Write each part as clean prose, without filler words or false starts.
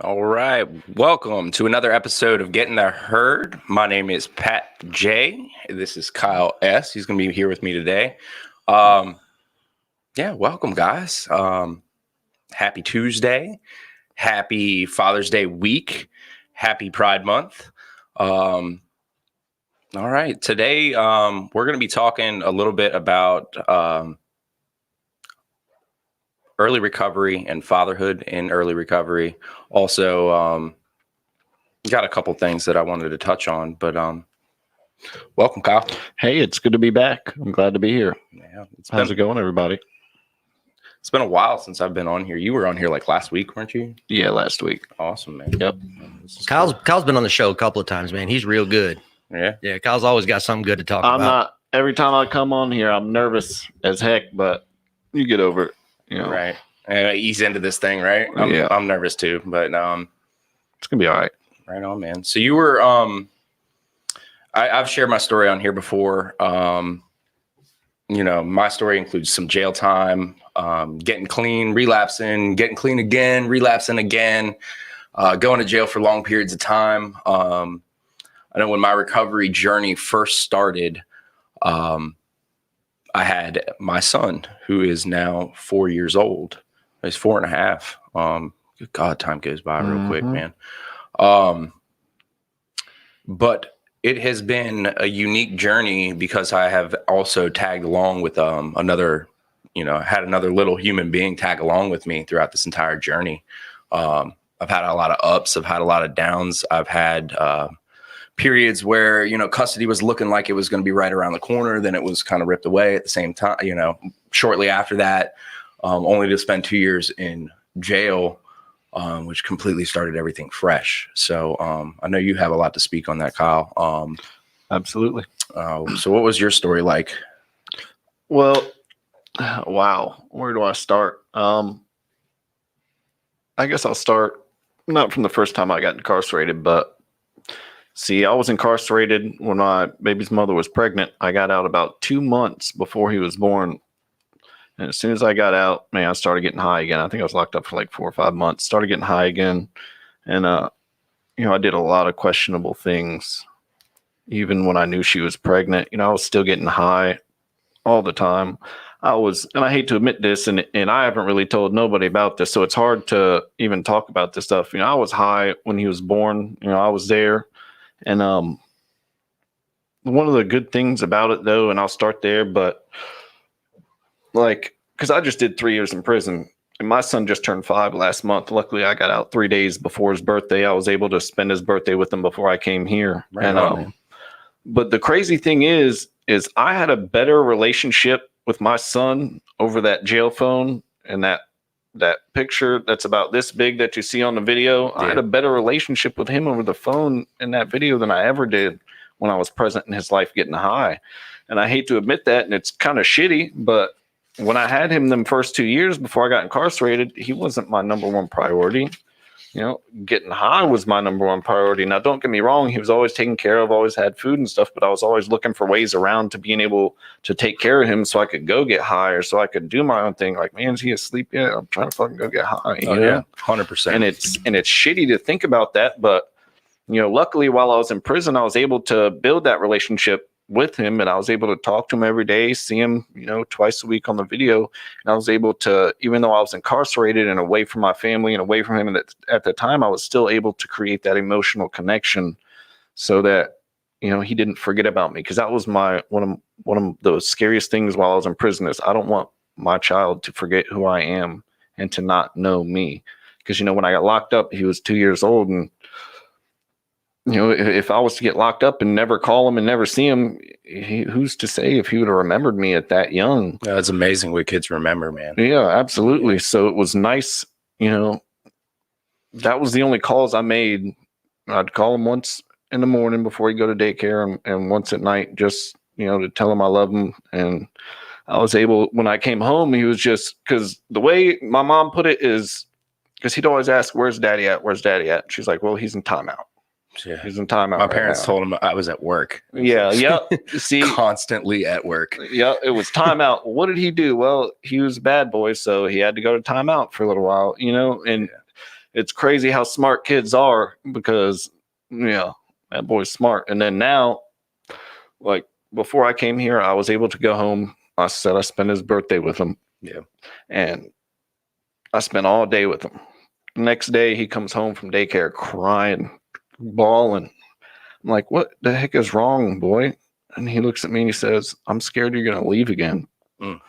All right. Welcome to another episode of Getting the Herd. My name is Pat J. This is Kyle S. He's going to be here with me today. Welcome, guys. Happy Tuesday. Happy Father's Day week. Happy Pride Month. All right. Today, we're going to be talking a little bit about early recovery and fatherhood in early recovery. Also, got a couple things that I wanted to touch on, but welcome, Kyle. Hey, it's good to be back. I'm glad to be here. Yeah, How's it going, everybody? It's been a while since I've been on here. You were on here like last week, weren't you? Yeah, last week. Awesome, man. Yep. Kyle's been on the show a couple of times, man. He's real good. Yeah. Kyle's always got something good to talk about. I'm not. Every time I come on here, I'm nervous as heck, but you get over it. You know? Right. Ease into this thing, right? I'm nervous too, but it's gonna be all right. Right on, man. So you were I've shared my story on here before. My story includes some jail time, getting clean, relapsing, getting clean again, relapsing again, going to jail for long periods of time. I know when my recovery journey first started, I had my son, who is now 4 years old. He's 4.5. Good God, time goes by real quick, man. But it has been a unique journey because I have also tagged along with another little human being tag along with me throughout this entire journey. I've had a lot of ups. I've had a lot of downs. I've had periods where, custody was looking like it was going to be right around the corner. Then it was kind of ripped away at the same time, shortly after that, only to spend 2 years in jail, which completely started everything fresh. So I know you have a lot to speak on that, Kyle. Absolutely. So what was your story like? Well, wow. Where do I start? I guess I'll start not from the first time I got incarcerated, but see, I was incarcerated when my baby's mother was pregnant. I got out about 2 months before he was born. And as soon as I got out, man, I started getting high again. I think I was locked up for like 4 or 5 months, started getting high again. And, I did a lot of questionable things. Even when I knew she was pregnant, I was still getting high all the time. And I hate to admit this, and I haven't really told nobody about this, so it's hard to even talk about this stuff. I was high when he was born. I was there. And one of the good things about it, though, and I'll start there, but because I just did 3 years in prison, and my son just turned 5 last month. Luckily, I got out 3 days before his birthday. I was able to spend his birthday with him before I came here. Right. But the crazy thing is I had a better relationship with my son over that jail phone and that picture that's about this big that you see on the video. Yeah. I had a better relationship with him over the phone in that video than I ever did when I was present in his life getting high. And I hate to admit that, and it's kind of shitty, but when I had him them first 2 years before I got incarcerated, he wasn't my number one priority. Getting high was my number one priority. Now, don't get me wrong. He was always taken care of, always had food and stuff, but I was always looking for ways around to being able to take care of him so I could go get high or so I could do my own thing. Like, man, is he asleep yet? I'm trying to fucking go get high. Yeah, 100%. And it's shitty to think about that. But, luckily, while I was in prison, I was able to build that relationship with him, and I was able to talk to him every day, see him, twice a week on the video. And I was able to, even though I was incarcerated and away from my family and away from him at the time, I was still able to create that emotional connection so that, he didn't forget about me. Because that was one of the scariest things while I was in prison is I don't want my child to forget who I am and to not know me. Because, when I got locked up, he was 2 years old, and if I was to get locked up and never call him and never see him, who's to say if he would have remembered me at that young? Yeah, it's amazing what kids remember, man. Yeah, absolutely. So it was nice. That was the only calls I made. I'd call him once in the morning before he'd go to daycare and once at night just, to tell him I love him. And I was able, when I came home, he was just, because the way my mom put it is, because he'd always ask, where's daddy at? Where's daddy at? She's like, well, he's in timeout. Yeah. He's in timeout. My parents told him I was at work. Yeah. See, constantly at work. Yeah, it was timeout. What did he do? Well, he was a bad boy, so he had to go to timeout for a little while, and it's crazy how smart kids are because, yeah, that boy's smart. And then now, like before I came here, I was able to go home. I said I spent his birthday with him. Yeah. And I spent all day with him. Next day, he comes home from daycare crying, bawling. I'm like, what the heck is wrong, boy? And he looks at me and he says, I'm scared you're going to leave again. Mm.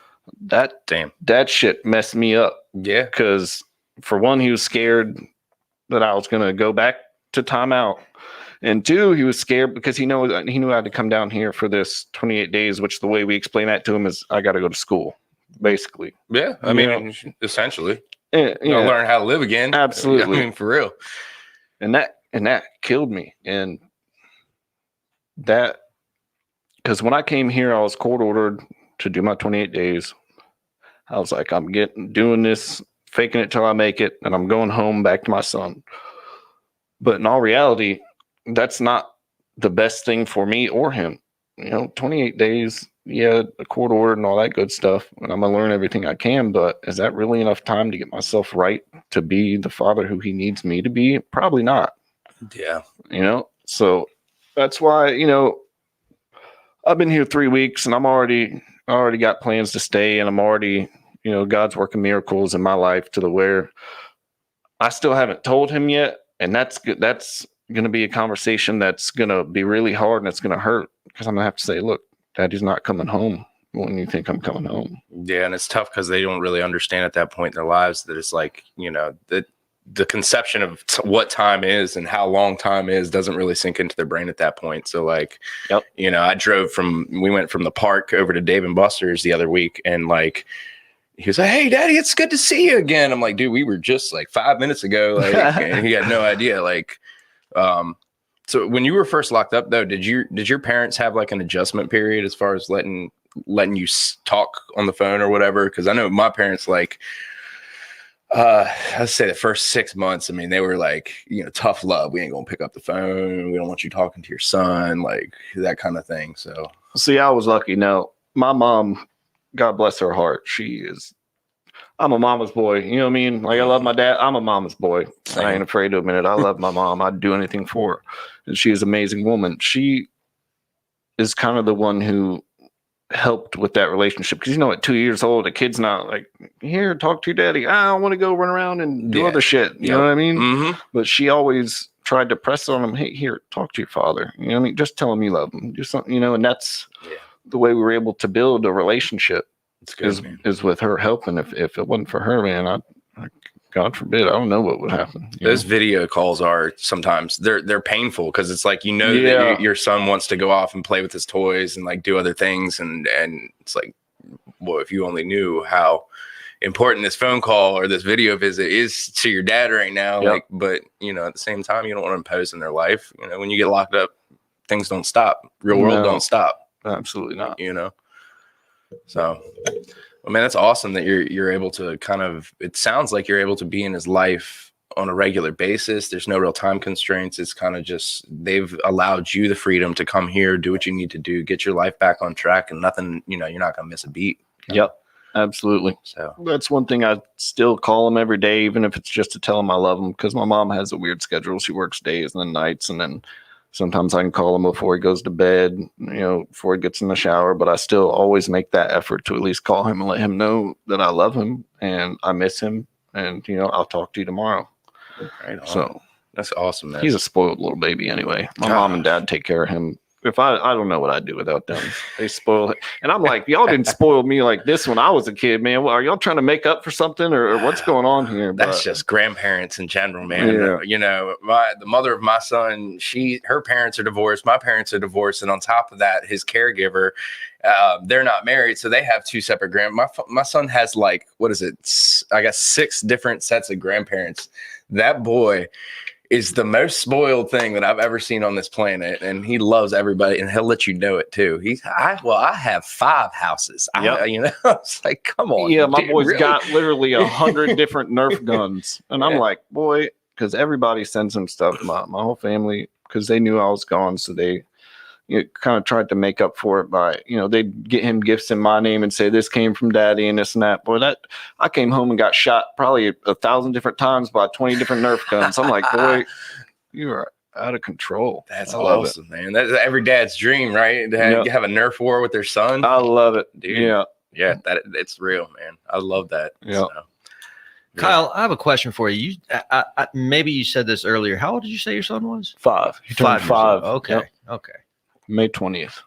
That shit messed me up. Yeah. Because for one, he was scared that I was going to go back to timeout. And two, he was scared because he knew I had to come down here for this 28 days, which the way we explain that to him is I got to go to school, basically. Yeah. I mean, essentially. Yeah. Learn how to live again. Absolutely. I mean, for real. And that killed me. And that, because when I came here, I was court ordered to do my 28 days. I was like, I'm doing this, faking it till I make it, and I'm going home back to my son. But in all reality, that's not the best thing for me or him. 28 days, yeah, a court order and all that good stuff, and I'm gonna learn everything I can, but is that really enough time to get myself right to be the father who he needs me to be? Probably not. Yeah. So that's why, I've been here 3 weeks and I already got plans to stay, and I'm already, God's working miracles in my life to the where I still haven't told him yet. And that's good. That's going to be a conversation that's going to be really hard and it's going to hurt because I'm going to have to say, look, Daddy's not coming home when you think I'm coming home. Yeah. And it's tough because they don't really understand at that point in their lives that it's like, the conception of what time is and how long time is doesn't really sink into their brain at that point. So like, yep. We went from the park over to Dave and Buster's the other week, and like, he was like, "Hey, Daddy, it's good to see you again." I'm like, "Dude, we were just like 5 minutes ago." Like, and he had no idea. Like, so when you were first locked up, though, did your parents have like an adjustment period as far as letting you talk on the phone or whatever? Because I know my parents, like, I'd say the first 6 months, I mean, they were like, tough love. We ain't gonna pick up the phone. We don't want you talking to your son, like that kind of thing. So, see, I was lucky. No, my mom, God bless her heart, I'm a mama's boy. You know what I mean? Like, I love my dad. I'm a mama's boy. Same. I ain't afraid to admit it. I love my mom. I'd do anything for her. And she is an amazing woman. She is kind of the one who helped with that relationship. Because, at 2 years old, a kid's not like, here, talk to your daddy. I want to go run around and do other shit. You know what I mean? Mm-hmm. But she always tried to press on him. Hey, here, talk to your father. You know what I mean? Just tell him you love him. Do something, and that's the way we were able to build a relationship. It's good, is with her helping. If it wasn't for her, man, I God forbid, I don't know what would happen. Those video calls are sometimes they're painful because it's like that your son wants to go off and play with his toys and like do other things, and it's like, well, if you only knew how important this phone call or this video visit is to your dad right now, like, but at the same time, you don't want to impose in their life. When you get locked up, things don't stop. Real world don't stop. Absolutely not. So, I mean, that's awesome that you're able to it sounds like you're able to be in his life on a regular basis. There's no real time constraints. It's kind of just, they've allowed you the freedom to come here, do what you need to do, get your life back on track, and nothing, you're not going to miss a beat. Yep. Absolutely. So that's one thing. I still call him every day, even if it's just to tell him I love him, because my mom has a weird schedule. She works days and then nights, and then sometimes I can call him before he goes to bed, before he gets in the shower, but I still always make that effort to at least call him and let him know that I love him and I miss him, and, I'll talk to you tomorrow. Right on. So that's awesome, man. He's a spoiled little baby anyway. My mom and dad take care of him. If I don't know what I'd do without them. They spoil it. And I'm like, y'all didn't spoil me like this when I was a kid, man. Are y'all trying to make up for something or what's going on here? That's just grandparents in general, man. Yeah. The mother of my son, her parents are divorced. My parents are divorced. And on top of that, his caregiver, they're not married. So they have two separate my son has like, what is it? I guess 6 different sets of grandparents. That boy is the most spoiled thing that I've ever seen on this planet, and he loves everybody, and he'll let you know it too. I have 5 houses. It's like, come on. Yeah, my boy's really got literally 100 different Nerf guns, and I'm like, boy, because everybody sends him stuff. My whole family, because they knew I was gone, so they kind of tried to make up for it by, they'd get him gifts in my name and say, this came from daddy and this and that. Boy, I came home and got shot probably 1,000 different times by 20 different Nerf guns. I'm like, boy, you are out of control. That's awesome, man. That's every dad's dream, right? To have a Nerf war with their son. I love it, dude. Yeah. It's real, man. I love that. Yeah. So, Kyle, I have a question for you. Maybe you said this earlier. How old did you say your son was? 5. He turned 5. Okay. Yep. Okay. May 20th.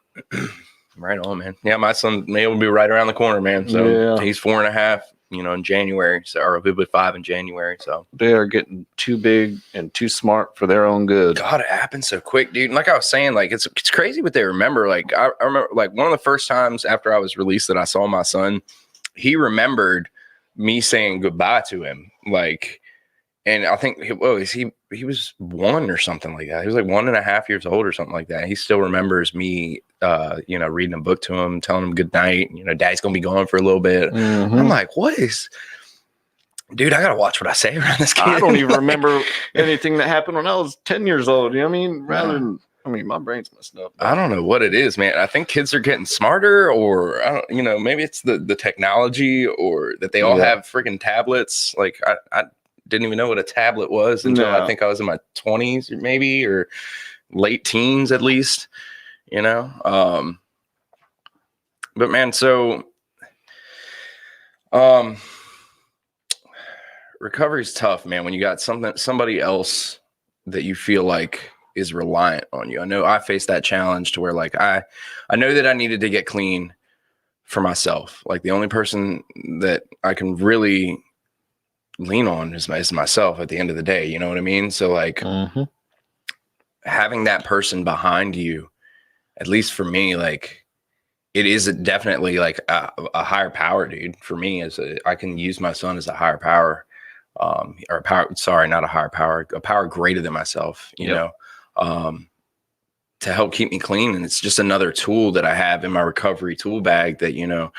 Right on, man. Yeah, my son May will be right around the corner, man. So he's 4.5, in January. So, or he'll be 5 in January. So they are getting too big and too smart for their own good. God, it happens so quick, dude. And like I was saying, like it's crazy what they remember. Like I remember, like one of the first times after I was released that I saw my son, he remembered me saying goodbye to him. Like, and I think he was 1 or something like that. He was like 1.5 years old or something like that. He still remembers me, reading a book to him, telling him good night. Daddy's gonna be gone for a little bit. Mm-hmm. I'm like, dude, I gotta watch what I say around this kid. I don't even remember anything that happened when I was 10 years old. You know what I mean? My brain's messed up. I don't know what it is, man. I think kids are getting smarter, or I don't, maybe it's the technology, or that they all have freaking tablets. Like I didn't even know what a tablet was until I think I was in my 20s, maybe, or late teens at least. But man, so recovery's tough, man, when you got somebody else that you feel like is reliant on you. I know I faced that challenge to where like I know that I needed to get clean for myself. Like the only person that I can really lean on is myself at the end of the day. You know what I mean? So like having that person behind you, at least for me, like it is definitely like a higher power, dude. For me, I can use my son as a higher power, or power. Sorry, not a higher power, a power greater than myself. You know, to help keep me clean, and it's just another tool that I have in my recovery tool bag. That at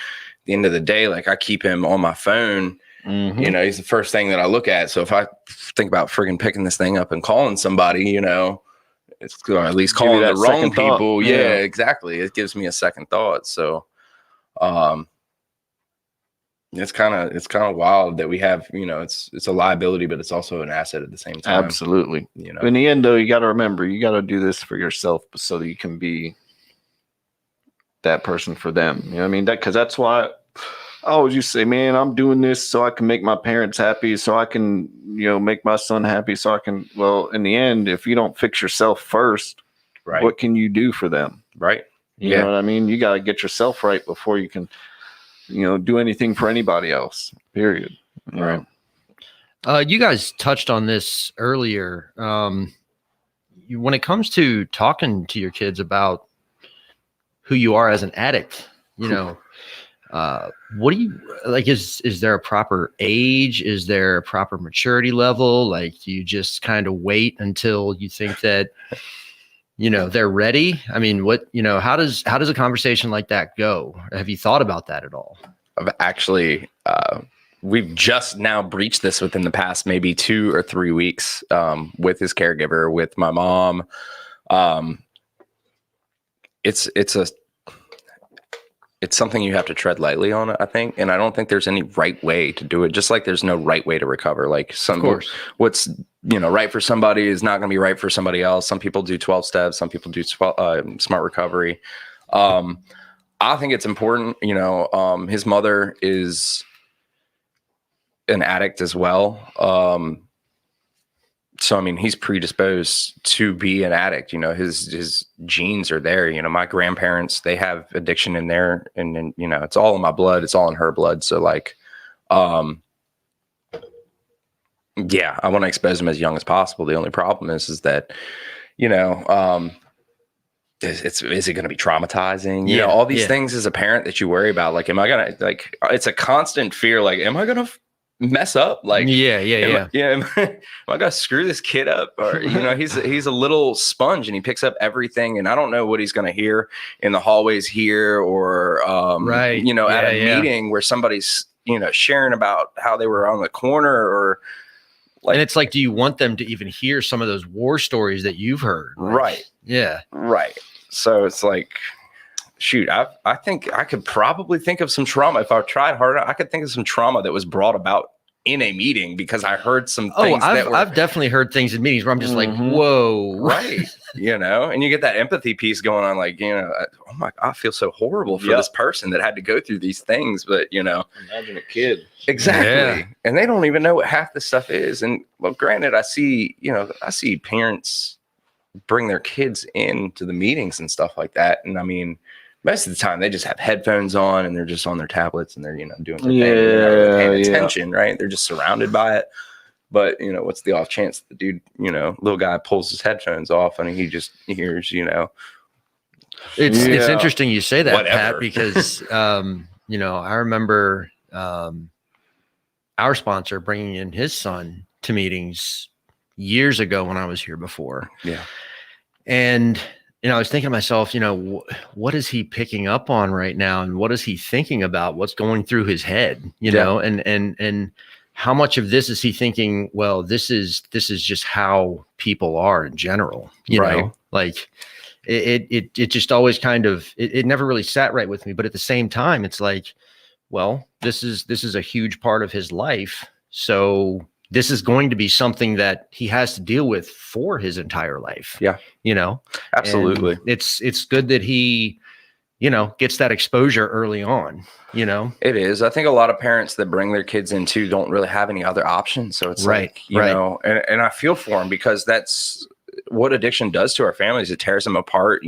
the end of the day, like I keep him on my phone. He's the first thing that I look at. So if I think about friggin' picking this thing up and calling somebody, it's or at least calling the wrong people. Yeah, exactly. It gives me a second thought. So, it's kind of wild that we have, it's a liability, but it's also an asset at the same time. Absolutely. In the end though, you got to remember, you got to do this for yourself so that you can be that person for them. You know what I mean? Because that's why I always used to say, man, I'm doing this so I can make my parents happy, so I can, make my son happy, so I can, well, in the end, if you don't fix yourself first, right, what can you do for them? Right. You know what I mean? You got to get yourself right before you can, do anything for anybody else, period. Right. You guys touched on this earlier. When it comes to talking to your kids about who you are as an addict, what do you like? Is there a proper age? Is there a proper maturity level? Like, you just kind of wait until you think that, they're ready? I mean, how does a conversation like that go? Have you thought about that at all? I've actually, we've just now breached this within the past maybe 2 or 3 weeks, with his caregiver, with my mom. It's something you have to tread lightly on, I think. And I don't think there's any right way to do it. Just like there's no right way to recover. Like what's, right for somebody is not going to be right for somebody else. Some people do 12 steps. Some people do smart recovery. I think it's important, his mother is an addict as well. So, I mean, he's predisposed to be an addict. His genes are there. My grandparents, they have addiction in there, and it's all in my blood. It's all in her blood. So like, I want to expose him as young as possible. The only problem is that, is it going to be traumatizing? All these things as a parent that you worry about. Like, am I going to, like, it's a constant fear. Like, am I going to mess up? Like, am I gonna screw this kid up? Or he's a little sponge, and he picks up everything, and I don't know what he's gonna hear in the hallways here, or at a meeting where somebody's sharing about how they were on the corner, or like, and it's like, do you want them to even hear some of those war stories that you've heard? Right. Yeah. Right. So it's like, shoot, I think I could probably think of some trauma. If I tried harder, I could think of some trauma that was brought about in a meeting because I heard some things I've definitely heard things in meetings where I'm just like, whoa. Right. And you get that empathy piece going on, like, oh my, I feel so horrible for this person that had to go through these things. But, imagine a kid. Exactly. Yeah. And they don't even know what half the stuff is. And well, granted, I see parents bring their kids into the meetings and stuff like that. And I mean, most of the time they just have headphones on and they're just on their tablets and they're, doing their thing. They're not really paying attention, right? They're just surrounded by it. But, what's the off chance the dude, little guy pulls his headphones off and he just hears, It's interesting you say that, Whatever. Pat, because, I remember our sponsor bringing in his son to meetings years ago when I was here before. Yeah. And, I was thinking to myself, what is he picking up on right now? And what is he thinking about? What's going through his head, know, and how much of this is he thinking, well, this is just how people are in general, you know, like it just always kind of, it never really sat right with me. But at the same time, it's like, well, this is a huge part of his life. So this is going to be something that he has to deal with for his entire life. Yeah. Absolutely. And it's good that he, gets that exposure early on, It is. I think a lot of parents that bring their kids into don't really have any other options. So it's like, and I feel for them because that's what addiction does to our families. It tears them apart.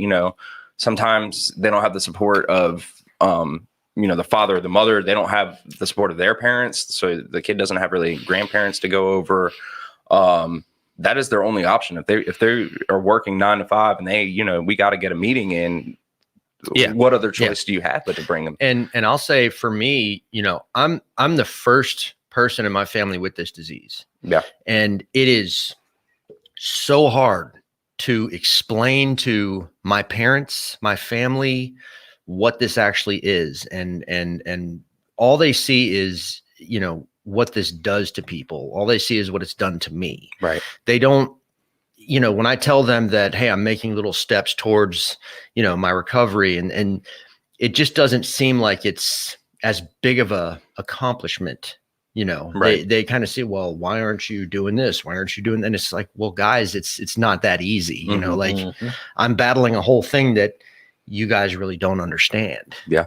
Sometimes they don't have the support of, the father or the mother. They don't have the support of their parents. So the kid doesn't have really grandparents to go over. That is their only option. If they are working 9 to 5 and they, we got to get a meeting in, what other choice do you have but to bring them? And I'll say for me, I'm the first person in my family with this disease. Yeah. And it is so hard to explain to my parents, my family, what this actually is. And all they see is, what this does to people. All they see is what it's done to me. Right. They don't, when I tell them that, hey, I'm making little steps towards, my recovery, and it just doesn't seem like it's as big of a accomplishment, Right. They kind of say, well, why aren't you doing this? Why aren't you doing that? And it's like, well, guys, it's not that easy. I'm battling a whole thing that you guys really don't understand. Yeah.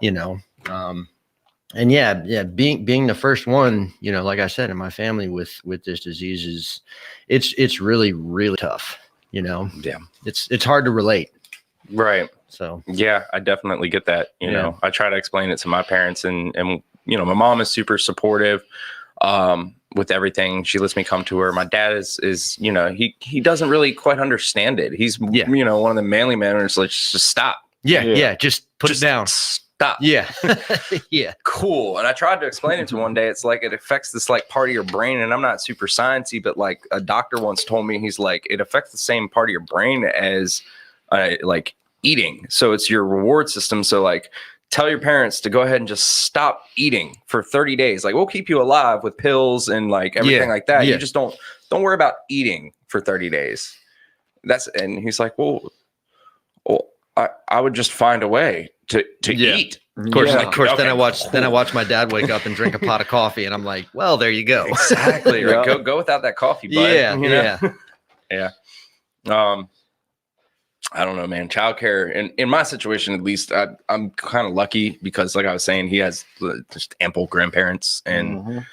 And being the first one, like I said, in my family with this disease it's really, really tough, Yeah. It's hard to relate. Right. So, yeah, I definitely get that. I try to explain it to my parents and my mom is super supportive, with everything. She lets me come to her. My dad is, he doesn't really quite understand it. He's, one of the manly men who's like, just stop. Yeah. Just put it down. Stop. Yeah. Yeah. Cool. And I tried to explain it to him one day. It's like, it affects this like part of your brain. And I'm not super sciencey, but like a doctor once told me, he's like, it affects the same part of your brain as like eating. So it's your reward system. So like, tell your parents to go ahead and just stop eating for 30 days. Like we'll keep you alive with pills and like everything like that. You just don't worry about eating for 30 days. And he's like, well, I would just find a way to eat. Of course, then I watch my dad wake up and drink a pot of coffee, and I'm like, well, there you go. Exactly. Right. Go without that coffee, bud. Yeah. I don't know, man. Childcare, in my situation, at least, I'm kind of lucky because, like I was saying, he has just ample grandparents, and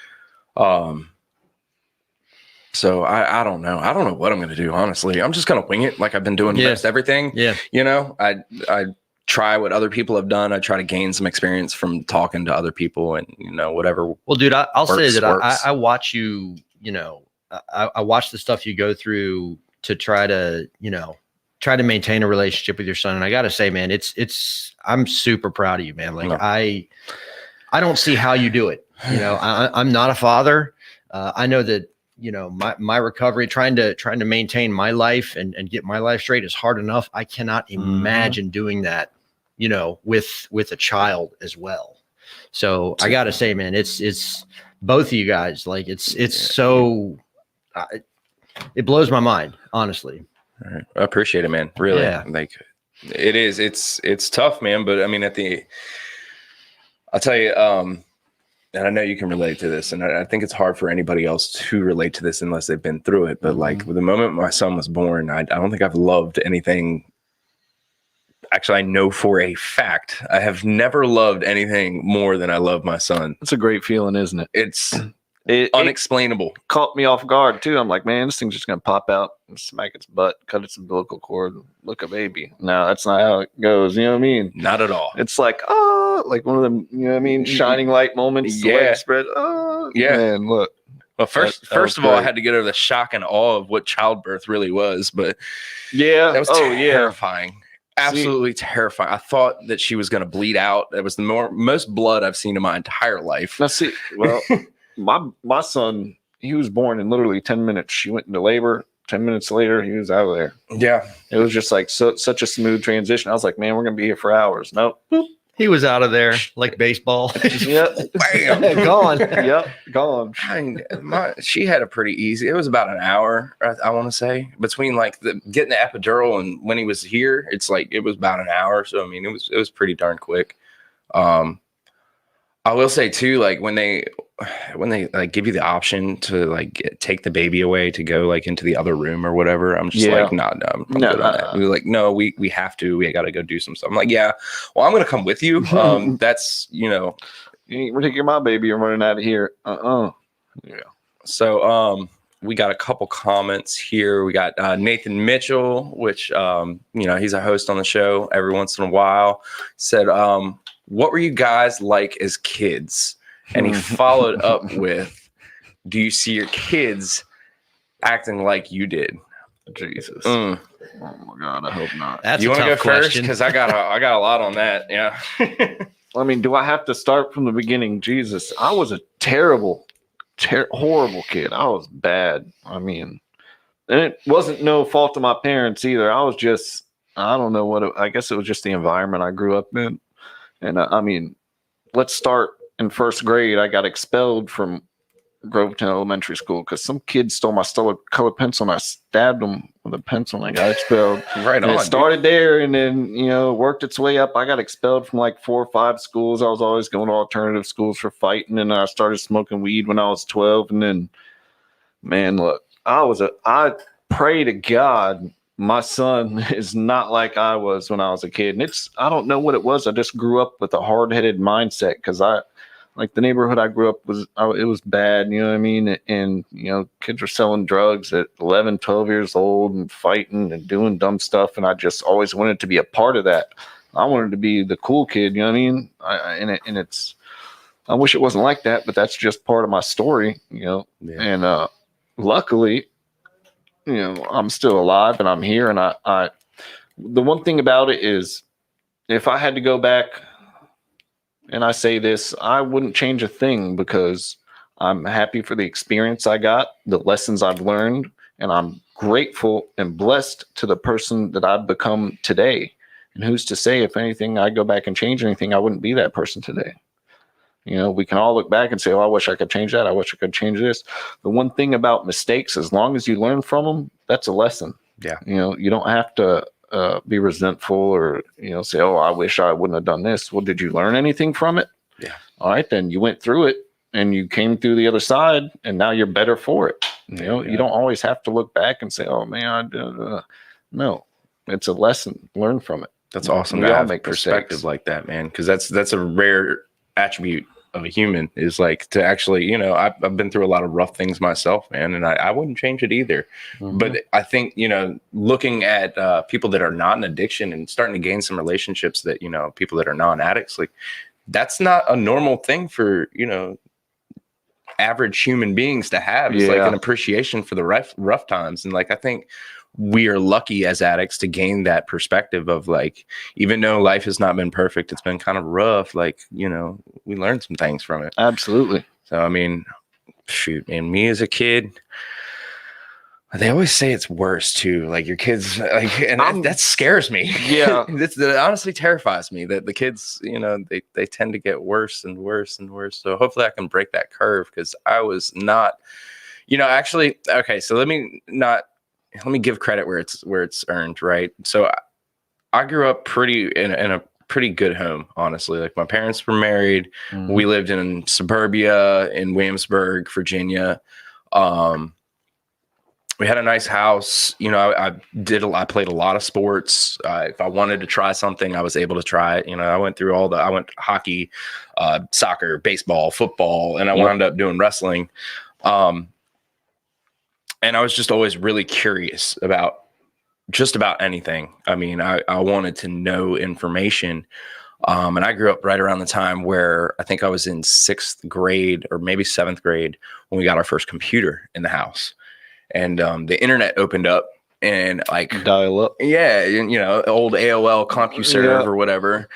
so I don't know. I don't know what I'm going to do. Honestly, I'm just going to wing it, like I've been doing most everything. Yeah. I try what other people have done. I try to gain some experience from talking to other people, and whatever. Well, dude, I'll say that I watch you. I watch the stuff you go through to try to maintain a relationship with your son. And I got to say, man, I'm super proud of you, man. Like I don't see how you do it. I'm not a father. I know that, my recovery, trying to maintain my life and get my life straight is hard enough. I cannot imagine doing that, with a child as well. So I got to say, man, it's both of you guys. Like it's so, it blows my mind, honestly. All right. I appreciate it, man. Really. Yeah. Like It is. It's tough, man. But I mean, I'll tell you, and I know you can relate to this, and I think it's hard for anybody else to relate to this unless they've been through it. But like the moment my son was born, I don't think I've loved anything. Actually, I know for a fact I have never loved anything more than I love my son. It's a great feeling, isn't it? It's It unexplainable. caught me off guard too. I'm like, man, this thing's just gonna pop out and smack its butt, cut its umbilical cord, look a baby. No, that's not how it goes. You know what I mean? Not at all. It's like, like one of them, you know what I mean, shining light moments. The legs spread. Yeah. Man, look. Well, first of all, I had to get over the shock and awe of what childbirth really was. But yeah, that was terrifying. Absolutely terrifying. I thought that she was going to bleed out. That was the most blood I've seen in my entire life. Now, see, well, my son, he was born in literally 10 minutes. She went into labor. 10 minutes later, he was out of there. Yeah. It was just like such a smooth transition. I was like, man, we're going to be here for hours. Nope. Boop. He was out of there like baseball. Yep. Bam. Gone. Yep. Gone. She had a pretty easy. It was about an hour, I want to say, between like getting the epidural and when he was here. It's like it was about an hour. So I mean, it was pretty darn quick. I will say too, like when they like give you the option to like take the baby away to go like into the other room or whatever, I'm just like, no, I'm good on that. We were like, no, we have to. We got to go do some stuff. I'm like, yeah, well, I'm gonna come with you. That's you ain't taking my baby. You're running out of here. Yeah. So we got a couple comments here. We got Nathan Mitchell, which he's a host on the show every once in a while. Said, what were you guys like as kids? And he followed up with, do you see your kids acting like you did? Jesus. Oh my God, I hope not. That's you want to go first? Because I got a lot on that. Yeah. I mean, do I have to start from the beginning? Jesus, I was a horrible kid. I was bad. I mean, and it wasn't no fault of my parents either. I was just, I don't know I guess it was just the environment I grew up in. And I mean, let's start in first grade. I got expelled from Groveton Elementary School because some kid stole my colored pencil and I stabbed him with a pencil and I got expelled. Right on. It started there and then, worked its way up. I got expelled from like 4 or 5 schools. I was always going to alternative schools for fighting. And I started smoking weed when I was 12. And then, man, look, I pray to God my son is not like I was when I was a kid. And I don't know what it was. I just grew up with a hard-headed mindset because like the neighborhood I grew up it was bad, you know what I mean? And, kids were selling drugs at 11, 12 years old and fighting and doing dumb stuff. And I just always wanted to be a part of that. I wanted to be the cool kid, you know what I mean? I wish it wasn't like that, but that's just part of my story, Yeah. And luckily, I'm still alive and I'm here. And the one thing about it is if I had to go back, and I say this, I wouldn't change a thing because I'm happy for the experience I got, the lessons I've learned, and I'm grateful and blessed to the person that I've become today. And who's to say if anything, I go back and change anything, I wouldn't be that person today. We can all look back and say, oh, I wish I could change that. I wish I could change this. The one thing about mistakes, as long as you learn from them, that's a lesson. Yeah. You don't have to be resentful or, say, oh, I wish I wouldn't have done this. Well, did you learn anything from it? Yeah. All right, then you went through it and you came through the other side and now you're better for it. You don't always have to look back and say, oh man, no, it's a lesson. Learn from it. That's awesome. We to all have make perspective mistakes. like that, man. Cause that's a rare attribute of a human is like to actually, I've been through a lot of rough things myself, man, and I wouldn't change it either. Mm-hmm. But I think, looking at people that are not in addiction and starting to gain some relationships that, people that are non-addicts, like that's not a normal thing for, average human beings to have. It's like an appreciation for the rough times. And like, I think we are lucky as addicts to gain that perspective of like, even though life has not been perfect, it's been kind of rough. Like, we learned some things from it. Absolutely. So, I mean, shoot, man, me as a kid, they always say it's worse too. Like your kids, like, and that scares me. Yeah. That honestly terrifies me that the kids, they tend to get worse and worse and worse. So hopefully I can break that curve because I was not, actually, okay. So let me give credit where it's earned, right? So I grew up in a pretty good home, honestly. Like my parents were married. Mhm. We lived in suburbia in Williamsburg, Virginia. We had a nice house. You know, I played a lot of sports. If I wanted to try something, I was able to try it. You know, I went hockey, soccer, baseball, football, and I wound up doing wrestling. And I was just always really curious about just about anything. I mean, I wanted to know information. And I grew up right around the time where I think I was in 6th grade or maybe 7th grade when we got our first computer in the house. And the internet opened up and like Dial up. Yeah, you know, old AOL CompuServe or whatever.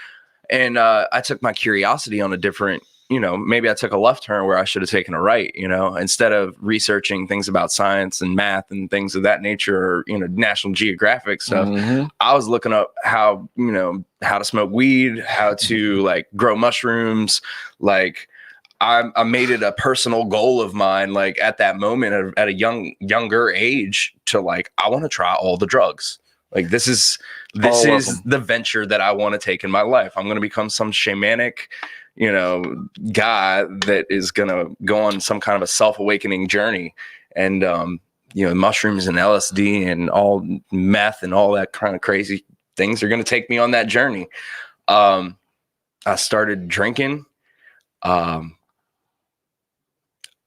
And I took my curiosity on a different, you know, maybe I took a left turn where I should have taken a right, you know, instead of researching things about science and math and things of that nature, or, you know, National Geographic stuff. I was looking up how, you know, how to smoke weed, how to like grow mushrooms. Like I made it a personal goal of mine, like at that moment at a younger age, to like, I want to try all the drugs. Like this is the venture that I want to take in my life. I'm going to become some shamanic, you know, guy that is going to go on some kind of a self-awakening journey. And, you know, mushrooms and LSD and all meth and all that kind of crazy things are going to take me on that journey. I started drinking.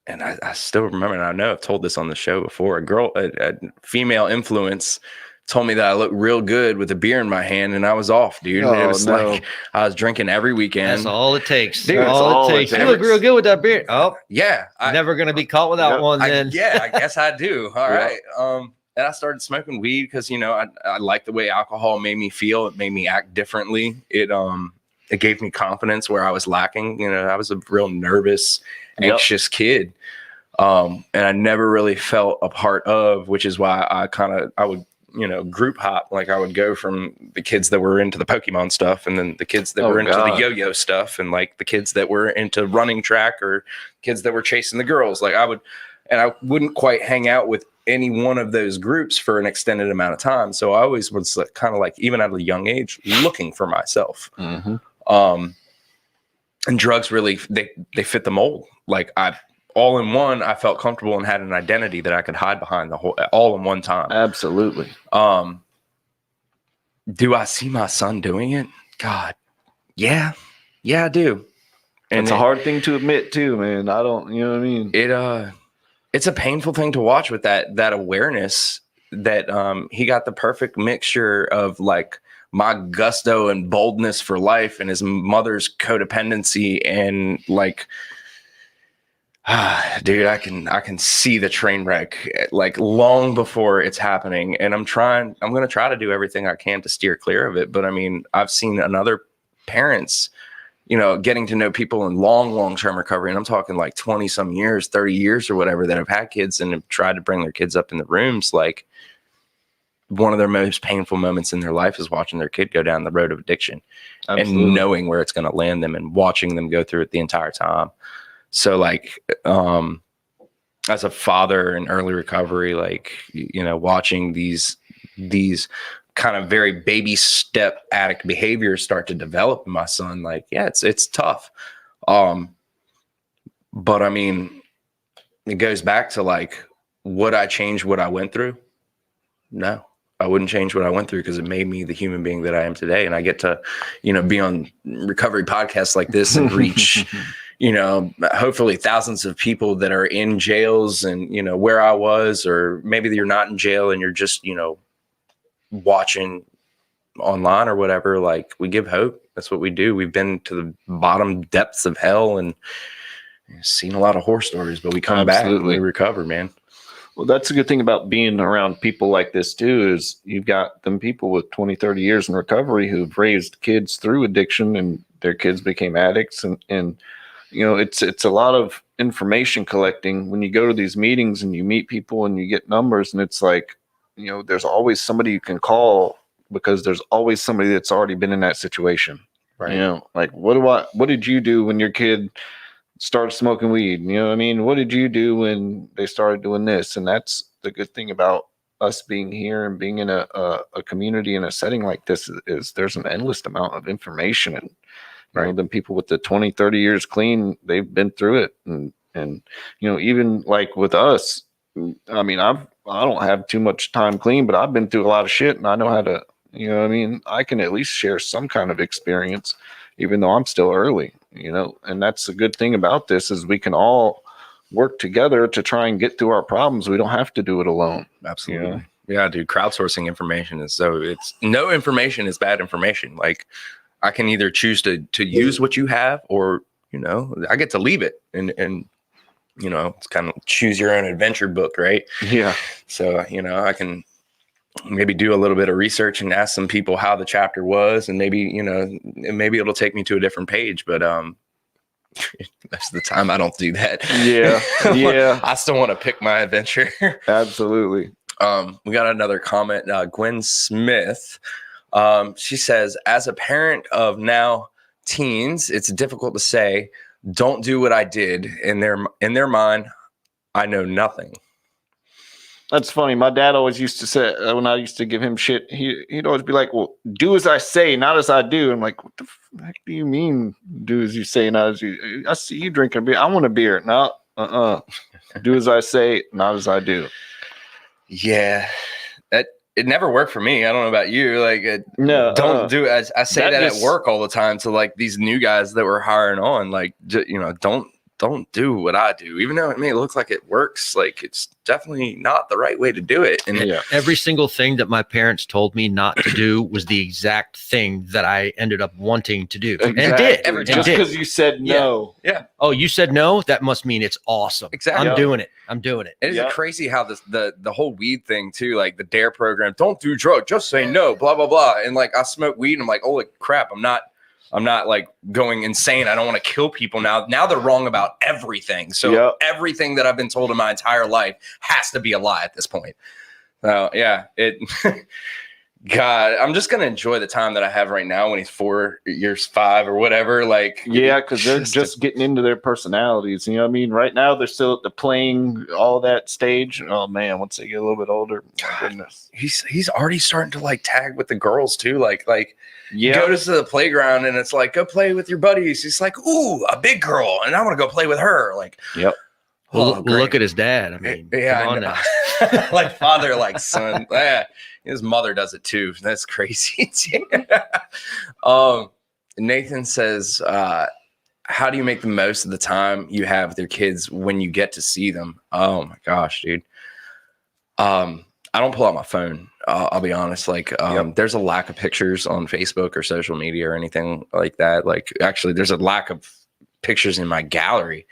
And I still remember, and I know I've told this on the show before, a female influence told me that I looked real good with a beer in my hand, and I was off, dude. Oh, it was no. like I was drinking every weekend. That's all it takes. Dude, That's all it takes. You look real good with that beer. Oh, yeah. Never going to be caught without one then. I guess I do. All right. And I started smoking weed because, you know, I liked the way alcohol made me feel. It made me act differently. It gave me confidence where I was lacking. You know, I was a real nervous, anxious kid. And I never really felt a part of, which is why I would, you know, group hop. Like I would go from the kids that were into the Pokemon stuff, and then the kids that were into the yo-yo stuff, and like the kids that were into running track, or kids that were chasing the girls. Like I wouldn't quite hang out with any one of those groups for an extended amount of time. So I always was like, kind of like, even at a young age, looking for myself. And drugs really, they fit the mold. Like all in one, I felt comfortable and had an identity that I could hide behind all in one time. Absolutely. Do I see my son doing it? God, yeah, I do. And it's a hard thing to admit too, man. I don't, you know what I mean? It's a painful thing to watch with that awareness that he got the perfect mixture of like my gusto and boldness for life and his mother's codependency, and like, dude, I can see the train wreck like long before it's happening. And I'm going to try to do everything I can to steer clear of it. But I mean, I've seen other parents, you know, getting to know people in long-term recovery. And I'm talking like 20 some years, 30 years or whatever, that have had kids and have tried to bring their kids up in the rooms. Like one of their most painful moments in their life is watching their kid go down the road of addiction. Absolutely. And knowing where it's going to land them and watching them go through it the entire time. So like, as a father in early recovery, like, you know, watching these kind of very baby step addict behaviors start to develop in my son, like, yeah, it's tough. But I mean, it goes back to like, would I change what I went through? No, I wouldn't change what I went through, because it made me the human being that I am today. And I get to, you know, be on recovery podcasts like this and reach, you know, hopefully thousands of people that are in jails and, you know, where I was, or maybe you're not in jail and you're just, you know, watching online or whatever. Like, we give hope. That's what we do. We've been to the bottom depths of hell and seen a lot of horror stories, but we come back and we recover, man. Well, that's a good thing about being around people like this too, is you've got them people with 20, 30 years in recovery who've raised kids through addiction, and their kids became addicts. And you know, it's a lot of information collecting when you go to these meetings and you meet people and you get numbers, and it's like, you know, there's always somebody you can call, because there's always somebody that's already been in that situation. Right. You know, like, what did you do when your kid started smoking weed? You know what I mean? What did you do when they started doing this? And that's the good thing about us being here and being in a community in a setting like this is there's an endless amount of information. And you know, then people with the 20, 30 years clean, they've been through it. And you know, even like with us, I mean, I don't have too much time clean, but I've been through a lot of shit, and I know how to, you know what I mean? I can at least share some kind of experience, even though I'm still early, you know? And that's the good thing about this is we can all work together to try and get through our problems. We don't have to do it alone. Absolutely. You know? Yeah, dude. Crowdsourcing information is it's no information is bad information. Like I can either choose to use what you have, or, you know, I get to leave it. And you know, it's kind of choose your own adventure book, right? Yeah. So, you know, I can maybe do a little bit of research and ask some people how the chapter was, and maybe, you know, maybe it'll take me to a different page, but most of the time I don't do that. Yeah. Yeah. I still want to pick my adventure. Absolutely. We got another comment. Gwen Smith. She says, as a parent of now teens, it's difficult to say, don't do what I did. In their mind, I know nothing. That's funny. My dad always used to say, when I used to give him shit, he'd always be like, well, do as I say, not as I do. I'm like, what the heck do you mean, do as you say, not as you? I see you drinking beer. I want a beer. No, do as I say, not as I do. Yeah, it never worked for me. I don't know about you. Like, no, don't do it. I say that at work all the time to like these new guys that we're hiring on. Like, you know, don't do what I do, even though it may look like it works. Like, it's definitely not the right way to do it. And every single thing that my parents told me not to do was the exact thing that I ended up wanting to do and did. Just because you said no. Yeah. Oh, you said no? That must mean it's awesome. Exactly. I'm doing it. It is crazy how the whole weed thing too, like the DARE program, don't do drugs, just say no, blah, blah, blah. And like, I smoke weed and I'm like, holy crap, I'm not like going insane. I don't want to kill people now. Now they're wrong about everything. So everything that I've been told in my entire life has to be a lie at this point. So God, I'm just going to enjoy the time that I have right now when he's 4 years, 5 or whatever. Like, yeah, because they're just getting into their personalities. You know what I mean? Right now, they're still at the playing all that stage. Oh man, once they get a little bit older, my goodness. He's already starting to like tag with the girls too. Like go to the playground and it's like, go play with your buddies. He's like, ooh, a big girl, and I want to go play with her. Like, yep. Well, look at his dad. I mean, yeah, come on now. Like father, like son. Yeah, his mother does it too. That's crazy. Nathan says, how do you make the most of the time you have with your kids when you get to see them? Oh my gosh, dude. I don't pull out my phone. I'll be honest. Like, there's a lack of pictures on Facebook or social media or anything like that. Like, actually, there's a lack of pictures in my gallery.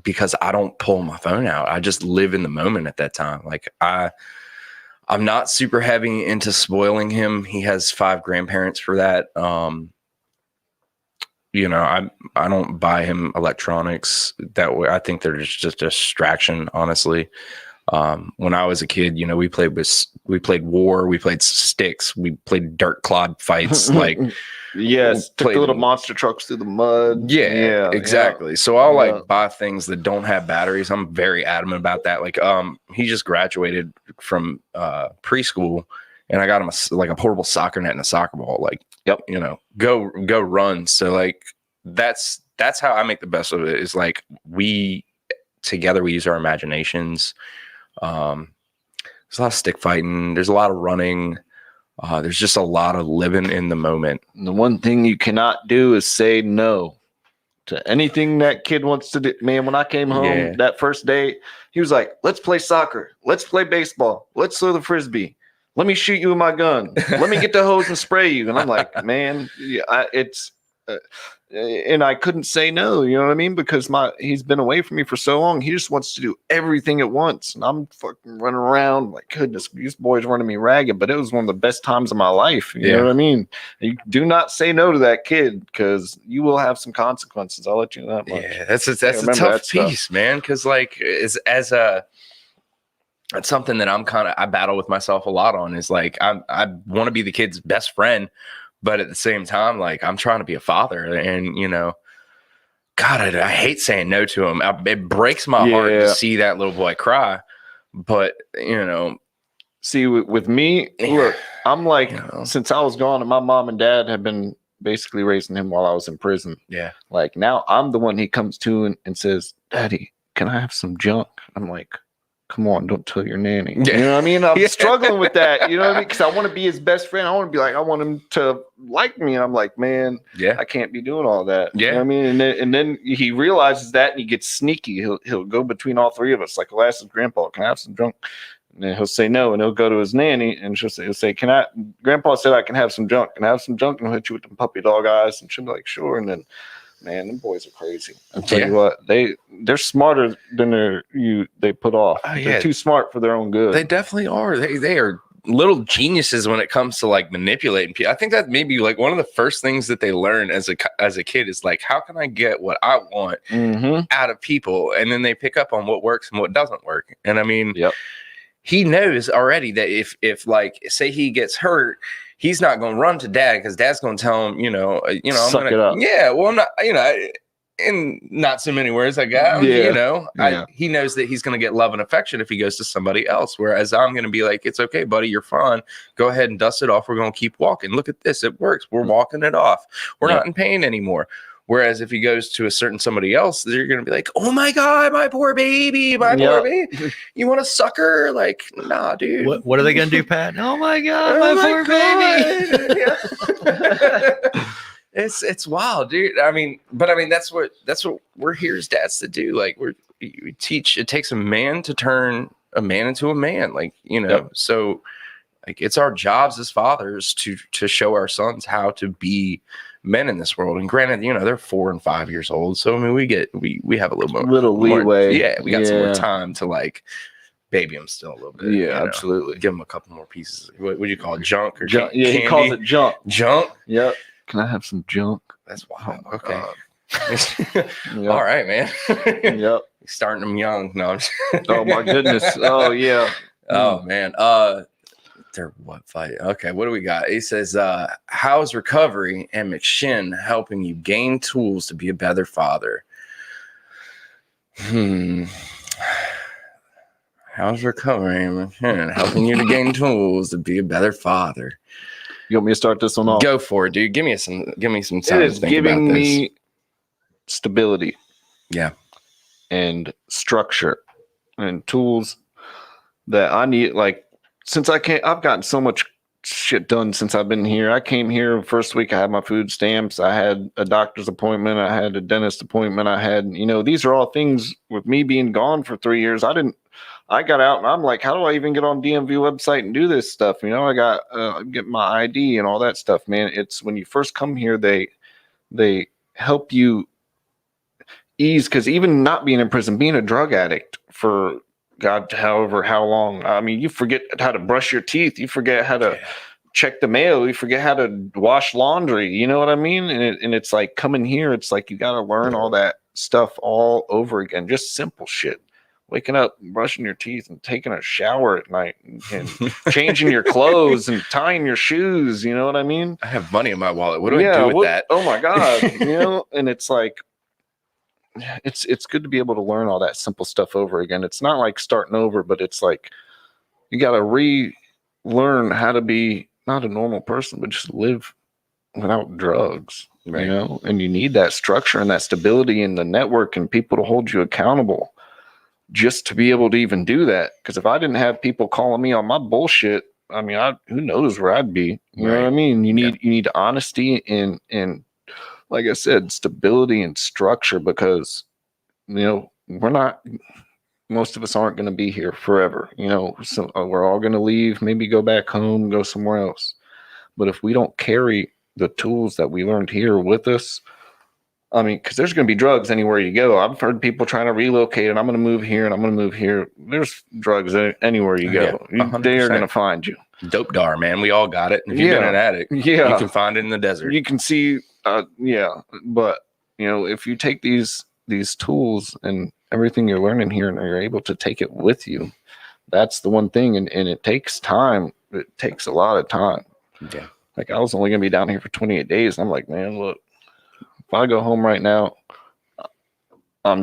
Because I don't pull my phone out. I just live in the moment at that time. Like I'm not super heavy into spoiling him. He has 5 grandparents for that. You know, I don't buy him electronics that way. I think they're just a distraction, honestly. When I was a kid, you know, we played war, we played sticks, we played dirt clod fights. Like, yes, took the little monster trucks through the mud. Yeah, exactly. Yeah. So I'll like buy things that don't have batteries. I'm very adamant about that. Like, he just graduated from preschool, and I got him a portable soccer net and a soccer ball. Like, you know, go run. So like, that's how I make the best of it. Is like we use our imaginations. There's a lot of stick fighting. There's a lot of running. There's just a lot of living in the moment. And the one thing you cannot do is say no to anything that kid wants to do. Man, when I came home that first day, he was like, let's play soccer. Let's play baseball. Let's throw the Frisbee. Let me shoot you with my gun. Let me get the hose and spray you. And I'm like, man, and I couldn't say no, you know what I mean? Because he's been away from me for so long. He just wants to do everything at once. And I'm fucking running around like, goodness, these boys running me ragged. But it was one of the best times of my life. You know what I mean? You do not say no to that kid, because you will have some consequences. I'll let you know that much. Yeah, that's a tough piece, man. Because like, that's something that I battle with myself a lot on. Is like, I want to be the kid's best friend, but at the same time, like, I'm trying to be a father, and, you know, God, I hate saying no to him. It breaks my heart to see that little boy cry. But, you know, See, with me, look, I'm like, You know. since I was gone and my mom and dad have been basically raising him while I was in prison. yeah. Like now I'm the one he comes to and says, Daddy, can I have some junk? I'm like, come on, don't tell your nanny. Yeah. You know what I mean? I'm Yeah. struggling with that. You know what I mean? Because I want to be his best friend. I want to be like, I want him to like me. And I'm like, man, Yeah. I can't be doing all that. You know Yeah. what I mean? And then he realizes that and he gets sneaky. He'll go between all three of us. Like, I'll ask his grandpa, can I have some junk? And then he'll say no, and he'll go to his nanny, and he'll say, "Can I?" Grandpa said, "I can have some junk. Can I have some junk?" And he'll hit you with the puppy dog eyes, and she'll be like, "Sure." And then, man, them boys are crazy. I tell you what, they're smarter than they put off. Oh, They're too smart for their own good. They definitely are. They are little geniuses when it comes to like manipulating people. I think that maybe like one of the first things that they learn as a kid is like, how can I get what I want out of people? And then they pick up on what works and what doesn't work. And I mean, he knows already that if like say he gets hurt, he's not going to run to dad because dad's going to tell him, Suck I'm it up. Yeah, well, I'm not, in not so many words, like, he knows that he's going to get love and affection if he goes to somebody else. Whereas I'm going to be like, it's okay, buddy, you're fine. Go ahead and dust it off. We're going to keep walking. Look at this. It works. We're walking it off. We're not in pain anymore. Whereas if he goes to a certain somebody else, they're going to be like, oh my God, my poor baby, poor baby. You want a sucker? Like, nah, dude. What are they going to do, Pat? Oh my God, my poor baby. It's wild, dude. I mean, that's what we're here as dads to do. Like we teach, it takes a man to turn a man into a man. Like, so like it's our jobs as fathers to show our sons how to be men in this world. And granted, they're 4 and 5 years old. So I mean, we have a little more leeway. Yeah, we got some more time to like baby them still a little bit. Yeah, absolutely. Give them a couple more pieces. What would you call it? Junk or junk? Candy? He calls it junk. Junk. Yep. Can I have some junk? That's wild. Okay. All right, man. Yep. Starting them young. No. Oh my goodness. Oh yeah. Oh man. They're what fight? Okay. What do we got? He says, how's recovery and McShin helping you gain tools to be a better father? How's recovery and McShin helping you to gain tools to be a better father? You want me to start this one off? Go for it, dude. Give me some time. It is giving me stability. Yeah. And structure and tools that I need. Like, since I've gotten so much shit done since I've been here. I came here first week. I had my food stamps. I had a doctor's appointment. I had a dentist appointment. I had, these are all things with me being gone for 3 years. I got out and I'm like, how do I even get on DMV website and do this stuff? I got get my ID and all that stuff, man. It's when you first come here, they help you ease, because even not being in prison, being a drug addict for God, however, how long, I mean, you forget how to brush your teeth. You forget how to check the mail. You forget how to wash laundry. You know what I mean? And it's like coming here, it's like you got to learn all that stuff all over again. Just simple shit. Waking up, brushing your teeth, and taking a shower at night, and changing your clothes and tying your shoes. You know what I mean? I have money in my wallet. What do I do with that? Oh my God. And it's like, it's good to be able to learn all that simple stuff over again. It's not like starting over, but it's like you got to relearn how to be not a normal person, but just live without drugs, right. And you need that structure and that stability in the network and people to hold you accountable just to be able to even do that. Because if I didn't have people calling me on my bullshit, I mean, who knows where I'd be? You know what I mean? You need honesty and like I said, stability and structure, because, most of us aren't going to be here forever. So we're all going to leave, maybe go back home, go somewhere else. But if we don't carry the tools that we learned here with us, I mean, because there's going to be drugs anywhere you go. I've heard people trying to relocate, and I'm going to move here, and I'm going to move here. There's drugs anywhere you go. They are going to find you. Dope dar, man. We all got it. If you've been an addict, you can find it in the desert. You can see, but if you take these tools and everything you're learning here, and you're able to take it with you, that's the one thing. And it takes time. It takes a lot of time. Yeah. Like, I was only going to be down here for 28 days. And I'm like, man, look, if I go home right now, I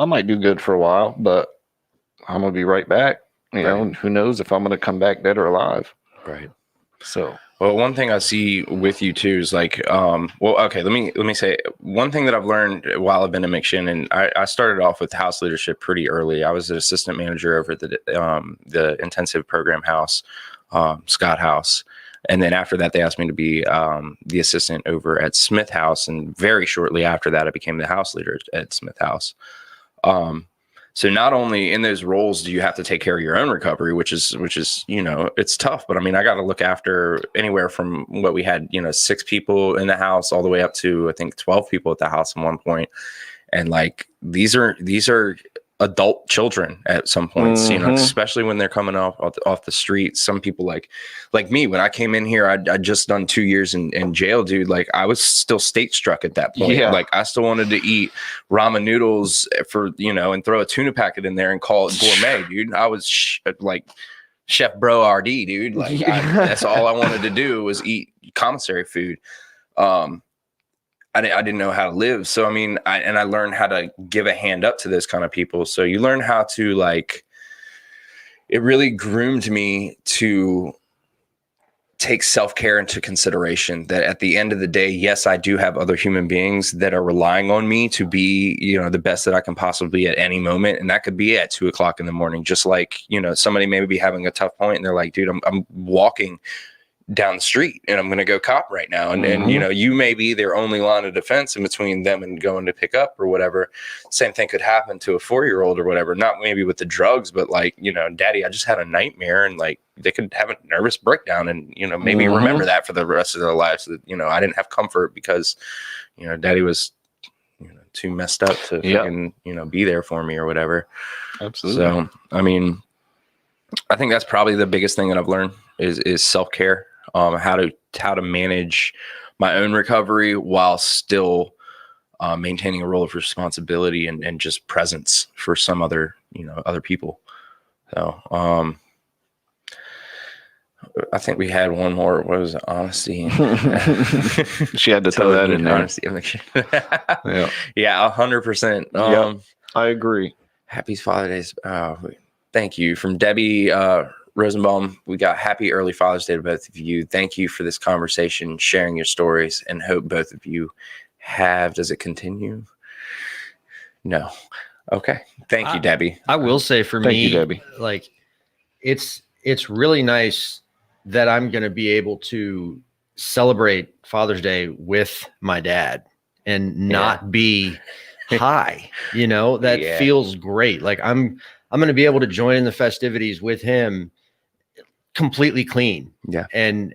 might do good for a while, but I'm going to be right back. You know, and who knows if I'm going to come back dead or alive. Right. So, well, one thing I see with you too is like, okay, let me say one thing that I've learned while I've been in McShin, and I started off with house leadership pretty early. I was an assistant manager over at the intensive program house, Scott House. And then after that, they asked me to be the assistant over at Smith House. And very shortly after that, I became the house leader at Smith House. So not only in those roles do you have to take care of your own recovery, which is, you know, it's tough, but I mean, I got to look after anywhere from what we had, you know, 6 people in the house all the way up to, I think, 12 people at the house at one point. And like, these are adult children at some points, you know, especially when they're coming off the streets. Some people like me, when I came in here, I'd just done 2 years in jail, dude. Like I was still state struck at that point. Yeah. Like I still wanted to eat ramen noodles for, you know, and throw a tuna packet in there and call it gourmet, dude. I was like Chef Bro RD, dude. Like that's all I wanted to do was eat commissary food. I didn't know how to live. So, I mean, I learned how to give a hand up to those kind of people. So you learn how to like, it really groomed me to take self-care into consideration, that at the end of the day, yes, I do have other human beings that are relying on me to be, you know, the best that I can possibly be at any moment. And that could be at 2 o'clock in the morning, just like, you know, somebody may be having a tough point and they're like, dude, I'm walking down the street and I'm going to go cop right now. And, you know, you may be their only line of defense in between them and going to pick up or whatever. Same thing could happen to a 4-year-old or whatever, not maybe with the drugs, but like, you know, daddy, I just had a nightmare, and like they could have a nervous breakdown and, you know, maybe remember that for the rest of their lives. That, you know, I didn't have comfort because, you know, daddy was, you know, too messed up to fucking, you know, be there for me or whatever. absolutely. So, I mean, I think that's probably the biggest thing that I've learned is self-care. How to manage my own recovery while still maintaining a role of responsibility and just presence for some other people. So I think we had one more. What was it? Honesty? She had to throw that in there. Honesty. Yeah, 100%. I agree. Happy Father's Day. Thank you from Debbie Rosenbaum. We got happy early Father's Day to both of you. Thank you for this conversation, sharing your stories, and hope both of you have. Does it continue? No. Okay. Thank you, Debbie. I will say for Thank me, you, Debbie. like it's really nice that I'm going to be able to celebrate Father's Day with my dad and not be high. You know, that feels great. Like I'm going to be able to join in the festivities with him completely clean. Yeah. And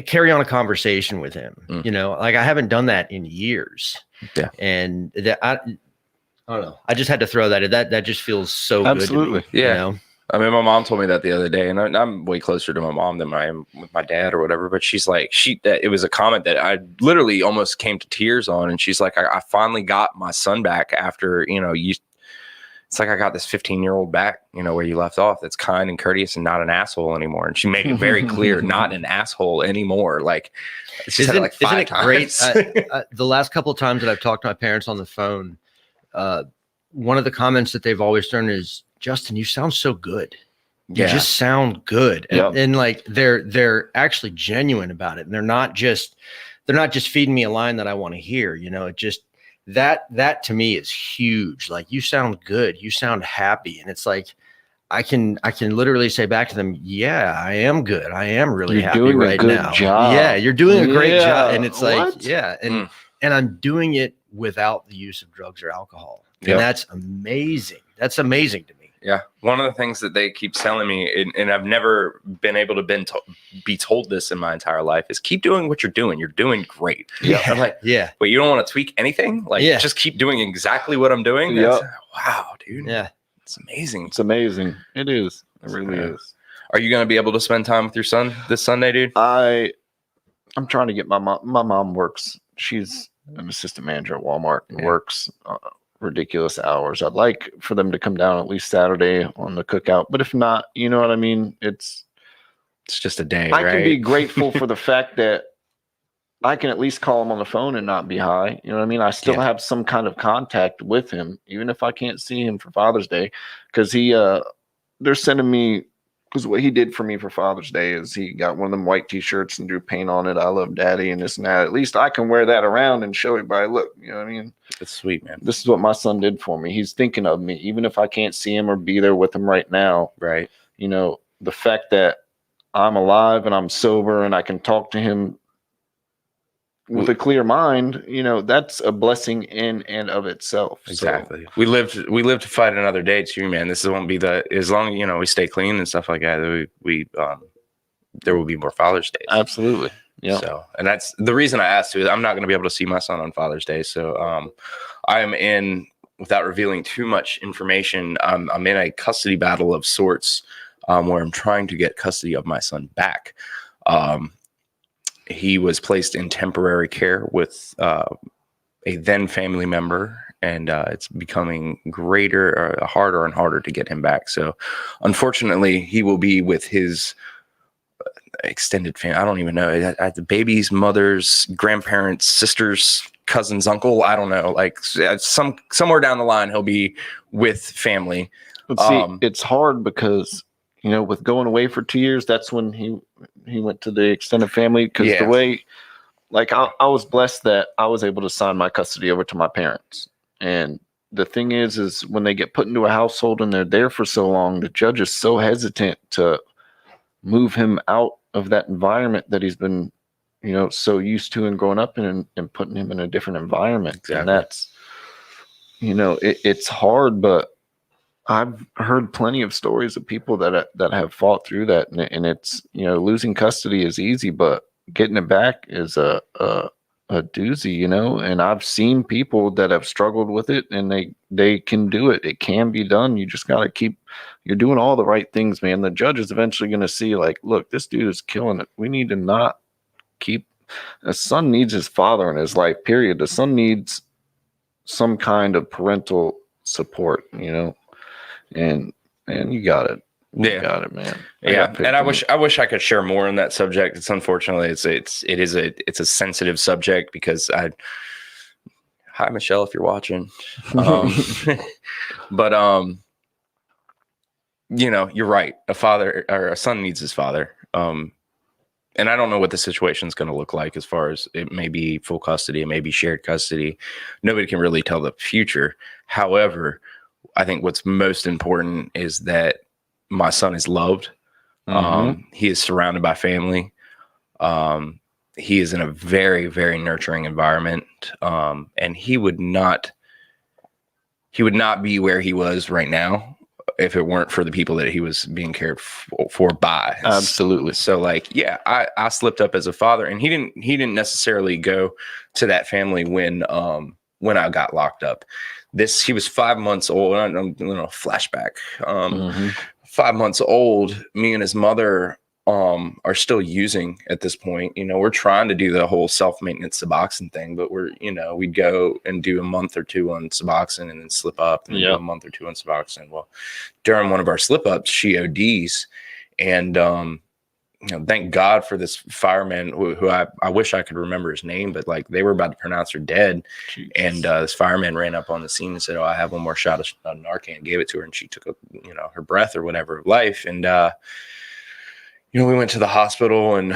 carry on a conversation with him. You know, like I haven't done that in years. Yeah. And that I don't know. I just had to throw that in. That just feels so good to me, yeah. You know? I mean, my mom told me that the other day, and I'm way closer to my mom than I am with my dad or whatever. But she's like, that it was a comment that I literally almost came to tears on. And she's like, I finally got my son back after, you know, it's like I got this 15-year-old back, you know, where you left off. That's kind and courteous and not an asshole anymore. And she made it very clear, not an asshole anymore. Like, she said it like 5 times. Great? The last couple of times that I've talked to my parents on the phone, one of the comments that they've always done is, Justin, you sound so good. You just sound good. And like they're actually genuine about it. And they're not just feeding me a line that I want to hear. You know, it just that to me is huge. Like, you sound good. You sound happy. And it's like, I can literally say back to them, yeah, I am good. I am really happy right now. Job. Yeah, you're doing a great job. And it's like, and I'm doing it without the use of drugs or alcohol. And that's amazing. That's amazing to me. Yeah. One of the things that they keep telling me, and I've never been able to be told this in my entire life, is keep doing what you're doing. You're doing great. Yeah. I'm like, but you don't want to tweak anything? Like, just keep doing exactly what I'm doing? Wow, dude. Yeah. It's amazing. It's amazing. It is. It really is. Are you going to be able to spend time with your son this Sunday, dude? I'm trying to get my mom. My mom works. She's an assistant manager at Walmart and works ridiculous hours. I'd like for them to come down at least Saturday on the cookout, but if not, you know what I mean? It's just a day. I can be grateful for the fact that I can at least call him on the phone and not be high. You know what I mean? I still have some kind of contact with him, even if I can't see him for Father's Day, because he they're sending me, because what he did for me for Father's Day is he got one of them white T-shirts and drew paint on it. I love Daddy and this and that. At least I can wear that around and show everybody, look, you know what I mean? It's sweet, man. This is what my son did for me. He's thinking of me, even if I can't see him or be there with him right now. Right. You know, the fact that I'm alive and I'm sober and I can talk to him with a clear mind, you know, that's a blessing in and of itself. Exactly. So, we live to fight another day too, man. This won't be as long, you know, we stay clean and stuff like that. There will be more Father's Days. Absolutely. Yeah. So, and that's the reason I asked you. I'm not going to be able to see my son on Father's Day. So, I am in, without revealing too much information, I'm in a custody battle of sorts, where I'm trying to get custody of my son back. He was placed in temporary care with a then family member, and it's becoming harder and harder to get him back. So, unfortunately, he will be with his extended family. I don't even know. The baby's mother's grandparents, sisters, cousins, uncle. I don't know. Like somewhere down the line, he'll be with family. But see, it's hard because, you know, with going away for 2 years, that's when he went to the extended family. Because the way, like, I was blessed that I was able to sign my custody over to my parents. And the thing is when they get put into a household and they're there for so long, the judge is so hesitant to move him out of that environment that he's been, you know, so used to and growing up in, and putting him in a different environment. Exactly. And that's, you know, it's hard, but I've heard plenty of stories of people that have fought through that, and it's, you know, losing custody is easy, but getting it back is a doozy, you know. And I've seen people that have struggled with it, and they can do it. It can be done. You just got to you're doing all the right things, man. The judge is eventually going to see, like, look, this dude is killing it. We need to not keep. A son needs his father in his life, period. The son needs some kind of parental support, you know. And you got it. You got it, man. And I wish I could share more on that subject. It's unfortunately it's a sensitive subject because hi Michelle, if you're watching. But you know, you're right. A father or a son needs his father. And I don't know what the situation is going to look like, as far as it may be full custody, it may be shared custody. Nobody can really tell the future. However, I think what's most important is that my son is loved. Mm-hmm. He is surrounded by family. He is in a very, very nurturing environment. And he would not be where he was right now if it weren't for the people that he was being cared for by. Absolutely. So, like, yeah, I slipped up as a father, and he didn't necessarily go to that family when I got locked up. He was 5 months old. I'm flashback. 5 months old. Me and his mother are still using at this point. You know, we're trying to do the whole self-maintenance Suboxone thing, but we'd go and do a month or two on Suboxone and then slip up and do a month or two on Suboxone. Well, during one of our slip ups, she ODs, and you know, thank God for this fireman who I wish I could remember his name, but like they were about to pronounce her dead. Jeez. And this fireman ran up on the scene and said, "Oh, I have one more shot of Narcan," gave it to her, and she took her breath or whatever of life. And you know, we went to the hospital, and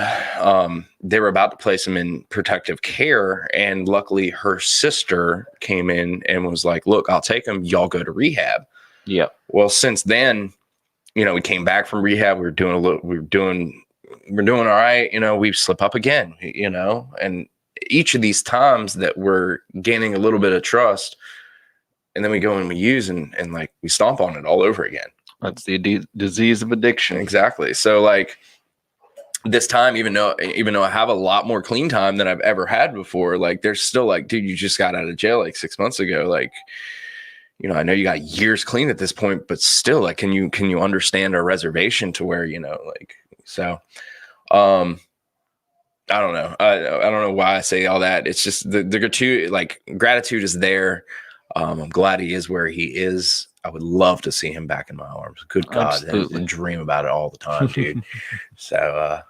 they were about to place him in protective care, and luckily her sister came in and was like, "Look, I'll take him. Y'all go to rehab." Yeah. Well, since then, you know, we came back from rehab. We're doing all right. You know, we slip up again, you know, and each of these times that we're gaining a little bit of trust, and then we go and we use and like we stomp on it all over again. That's the disease of addiction. Exactly. So like this time, even though I have a lot more clean time than I've ever had before, like there's still like, dude, you just got out of jail like 6 months ago. Like, you know, I know you got years clean at this point, but still, like, can you understand our reservation to where, you know, like, so, I don't know. I don't know why I say all that. It's just the gratitude is there. I'm glad he is where he is. I would love to see him back in my arms. Good God. I dream about it all the time, dude. So,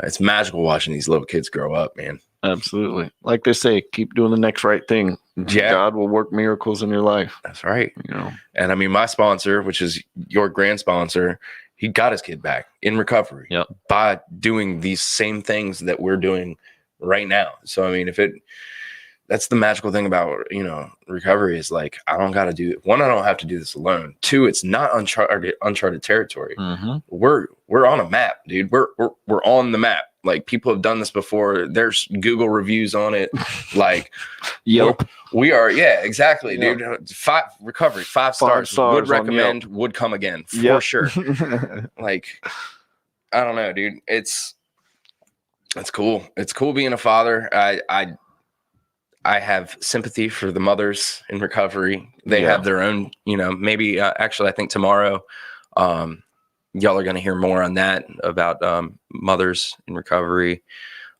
it's magical watching these little kids grow up, man. Absolutely. Like they say, keep doing the next right thing. Yeah. God will work miracles in your life. That's right. You know, And I mean, my sponsor, which is your grand sponsor, he got his kid back in recovery Yep. by doing these same things that we're doing right now. So, I mean, that's the magical thing about, recovery is like, I don't got to do it. One, I don't have to do this alone. Two, it's not uncharted territory. Mm-hmm. We're on a map, dude. We're on the map. Like, people have done this before. There's Google reviews on it. Like, Yelp. we are, yeah, exactly, Yep. dude. Recovery, 5 stars. stars Would on recommend, Yelp. would come again for Yep. sure. Like, I don't know, dude. It's cool. It's cool being a father. I have sympathy for the mothers in recovery. They have their own, maybe actually, I think tomorrow, y'all are going to hear more on that about mothers in recovery.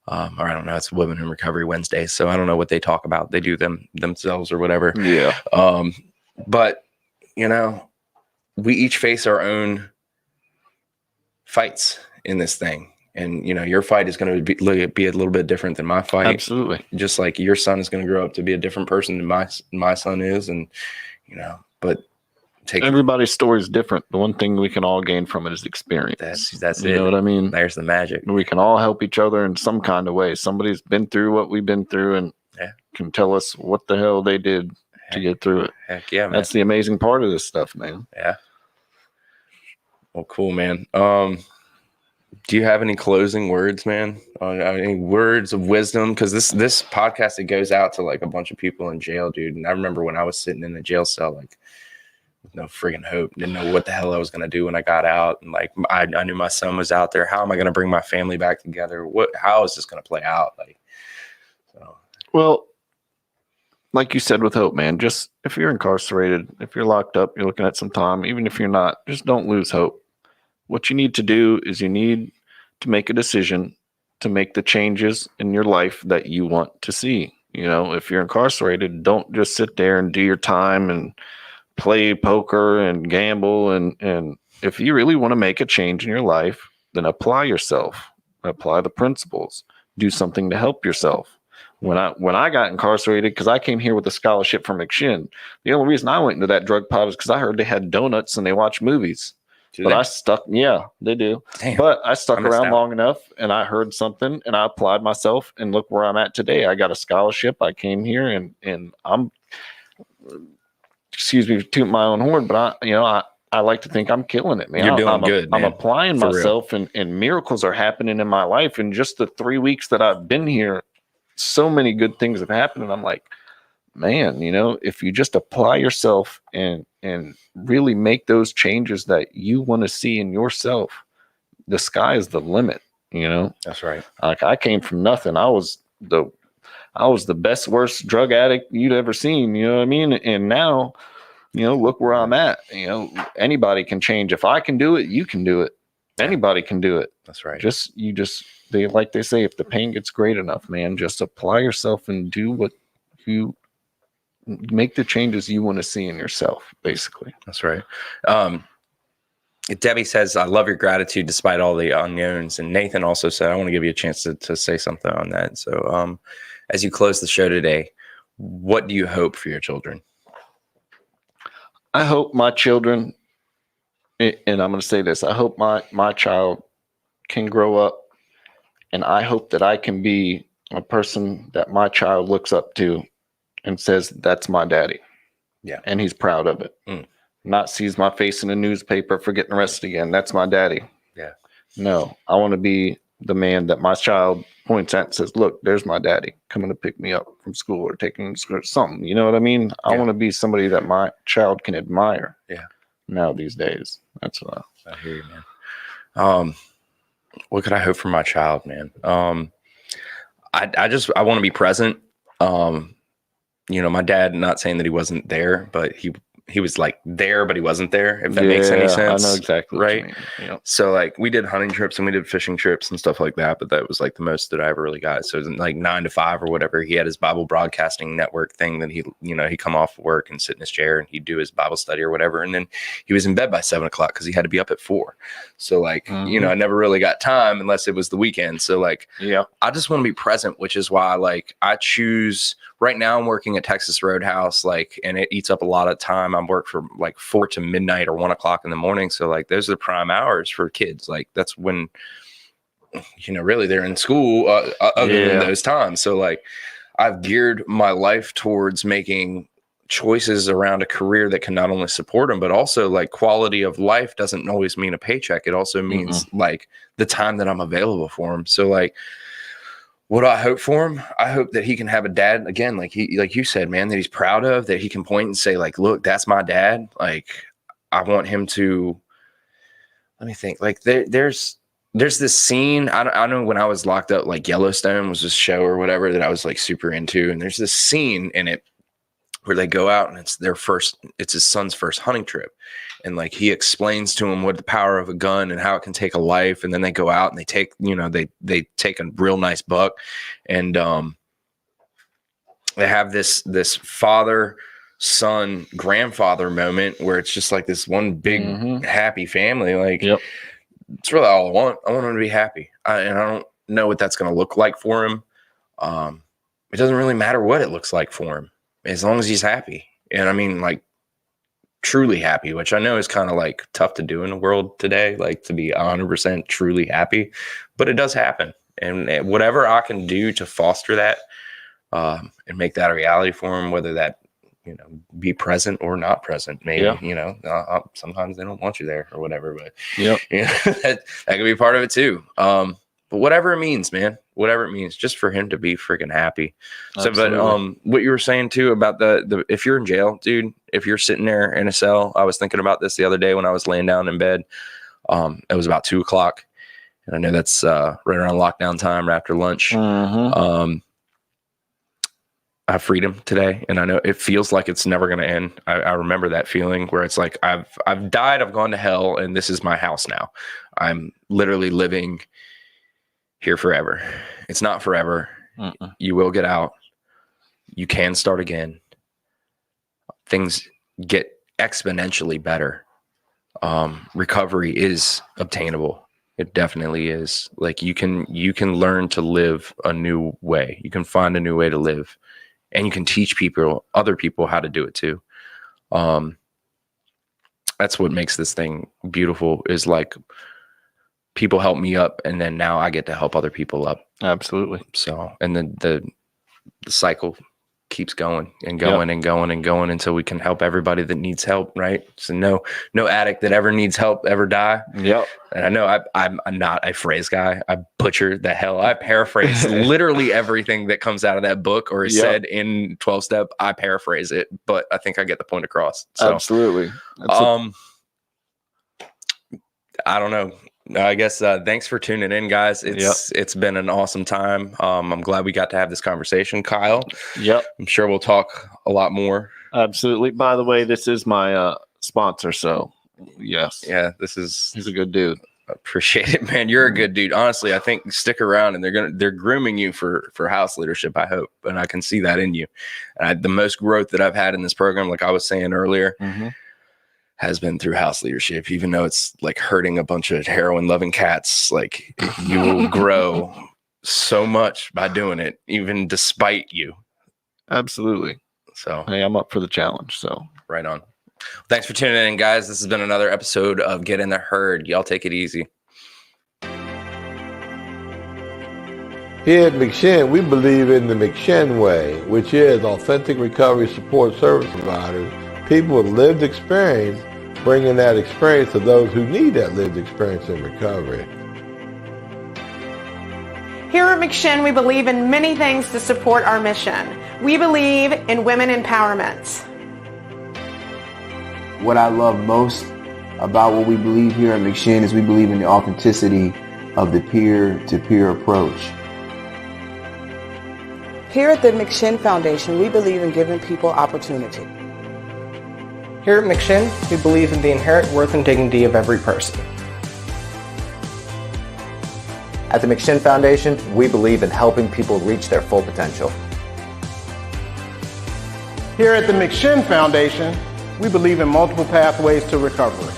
Or I don't know, it's Women in Recovery Wednesday. So I don't know what they talk about. They do themselves or whatever. Yeah. But, we each face our own fights in this thing. And, your fight is going to be a little bit different than my fight. Absolutely. Just like your son is going to grow up to be a different person than my son is. And, but everybody's story is different. The one thing we can all gain from it is experience. That's it. You know what I mean? There's the magic. We can all help each other in some kind of way. Somebody's been through what we've been through and can tell us what the hell they did to get through it. Heck yeah, man. That's the amazing part of this stuff, man. Yeah. Well, cool, man. Do you have any closing words, man? Any words of wisdom? Because this podcast, it goes out to like a bunch of people in jail, dude. And I remember when I was sitting in the jail cell, like, with no friggin' hope, didn't know what the hell I was gonna do when I got out. And like, I knew my son was out there. How am I gonna bring my family back together? How is this gonna play out? Like, so. Well, like you said with hope, man, just if you're incarcerated, if you're locked up, you're looking at some time, even if you're not, just don't lose hope. What you need to do is you need to make a decision to make the changes in your life that you want to see. If you're incarcerated, don't just sit there and do your time and play poker and gamble. And if you really want to make a change in your life, then apply yourself, apply the principles, do something to help yourself. When I got incarcerated, because I came here with a scholarship from McShin, the only reason I went into that drug pod was because I heard they had donuts and they watched movies. I stuck, yeah, they do. Damn, but I stuck around out. long enough and I heard something and I applied myself and look where I'm at today. I got a scholarship. I came here and I'm, excuse me, toot my own horn, but I like to think I'm killing it, man. You're doing good, man. I'm applying For myself and miracles are happening in my life. And just the 3 weeks that I've been here, so many good things have happened. And I'm like, man, if you just apply yourself and really make those changes that you want to see in yourself, the sky is the limit. That's right. Like, I came from nothing. I was the best, worst drug addict you'd ever seen. You know what I mean? And now, look where I'm at. Anybody can change. If I can do it, you can do it. Anybody can do it. That's right. They say, if the pain gets great enough, man, just apply yourself and do what you make the changes you want to see in yourself, basically. That's right. Debbie says, I love your gratitude despite all the unknowns. And Nathan also said, I want to give you a chance to say something on that. So as you close the show today, what do you hope for your children? I hope my children, and I'm going to say this, I hope my child can grow up, and I hope that I can be a person that my child looks up to and says, that's my daddy. Yeah. And he's proud of it. Not sees my face in a newspaper for getting arrested again. That's my daddy. Yeah. No, I want to be the man that my child points at and says, look, there's my daddy coming to pick me up from school or taking me to something. You know what I mean? I want to be somebody that my child can admire. Yeah. Now these days. That's what I hear you, man. What could I hope for my child, man? I want to be present. My dad, not saying that he wasn't there, but he was like there, but he wasn't there, if that makes any sense. I know exactly right? what you mean. Yep. So like we did hunting trips and we did fishing trips and stuff like that, but that was like the most that I ever really got. So it was like 9 to 5 or whatever. He had his Bible broadcasting network thing that he'd come off work and sit in his chair and he'd do his Bible study or whatever. And then he was in bed by 7 o'clock because he had to be up at 4. So like, I never really got time unless it was the weekend. So like, yeah, I just want to be present, which is why like I choose right now I'm working at Texas Roadhouse, like, and it eats up a lot of time. I work from like 4 to midnight or 1 o'clock in the morning. So like, those are the prime hours for kids. Like that's when, really they're in school other than those times. So like, I've geared my life towards making choices around a career that can not only support them, but also like quality of life doesn't always mean a paycheck. It also means like the time that I'm available for him. So like, what do I hope for him? I hope that he can have a dad again, like you said, man, that he's proud of, that he can point and say like, look, that's my dad. Like, I want him to, let me think, like there's this scene. I know when I was locked up, like Yellowstone was this show or whatever that I was like super into. And there's this scene in it where they go out and it's his son's first hunting trip. And like, he explains to him what the power of a gun and how it can take a life. And then they go out and they take, they take a real nice buck, and they have this father, son, grandfather moment where it's just like this one big happy family. Like, it's really all I want. I want him to be happy. And I don't know what that's going to look like for him. It doesn't really matter what it looks like for him, as long as he's happy. And I mean, like, truly happy, which I know is kind of like tough to do in the world today, like to be 100% truly happy, but it does happen. And whatever I can do to foster that and make that a reality for him, whether that, be present or not present, maybe, sometimes they don't want you there or whatever, but that could be part of it too. But whatever it means, man, whatever it means, just for him to be freaking happy. Absolutely. So, but what you were saying too about the if you're in jail, dude, if you're sitting there in a cell, I was thinking about this the other day when I was laying down in bed. It was about 2 o'clock, and I know that's right around lockdown time, right after lunch. I have freedom today, and I know it feels like it's never going to end. I remember that feeling where it's like I've died, I've gone to hell, and this is my house now. I'm literally living here forever. It's not forever. You will get out. You can start again. Things get exponentially better. Recovery is obtainable. It definitely is. Like, you can learn to live a new way. You can find a new way to live, and you can teach other people how to do it too. That's what makes this thing beautiful, is like, people help me up, and then now I get to help other people up. Absolutely. So, and then the cycle keeps going and going and going and going until we can help everybody that needs help, right? So no addict that ever needs help ever die. Yep. And I know I'm not a phrase guy. I butcher the hell. I paraphrase literally everything that comes out of that book or is said in 12-step. I paraphrase it, but I think I get the point across. So, absolutely. I don't know. I guess thanks for tuning in, guys. It's been an awesome time. I'm glad we got to have this conversation, Kyle. Yep. I'm sure we'll talk a lot more. Absolutely. By the way, this is my sponsor, so yes. Yeah, he's a good dude. Appreciate it, man. You're a good dude. Honestly, I think stick around, and they're grooming you for house leadership, I hope. And I can see that in you. The most growth that I've had in this program, like I was saying earlier, has been through house leadership. Even though it's like hurting a bunch of heroin loving cats, like you will grow so much by doing it, even despite you. Absolutely. So hey, I'm up for the challenge. So right on. Thanks for tuning in, guys. This has been another episode of Get in the Herd. Y'all take it easy. Here at McShin, we believe in the McShin way, which is authentic recovery support service providers, people with lived experience, bringing that experience to those who need that lived experience in recovery. Here at McShin, we believe in many things to support our mission. We believe in women empowerment. What I love most about what we believe here at McShin is we believe in the authenticity of the peer-to-peer approach. Here at the McShin Foundation, we believe in giving people opportunity. Here at McShin, we believe in the inherent worth and dignity of every person. At the McShin Foundation, we believe in helping people reach their full potential. Here at the McShin Foundation, we believe in multiple pathways to recovery.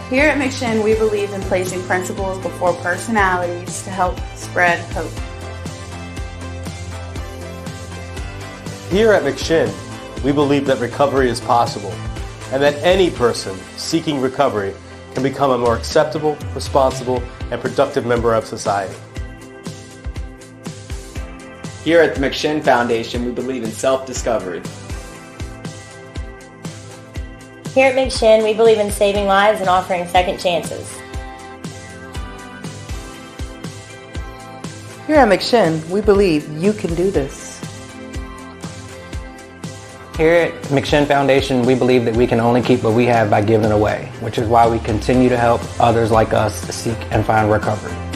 Here at McShin, we believe in placing principles before personalities to help spread hope. Here at McShin, we believe that recovery is possible and that any person seeking recovery can become a more acceptable, responsible, and productive member of society. Here at the McShin Foundation, we believe in self-discovery. Here at McShin, we believe in saving lives and offering second chances. Here at McShin, we believe you can do this. Here at McShin Foundation, we believe that we can only keep what we have by giving away, which is why we continue to help others like us seek and find recovery.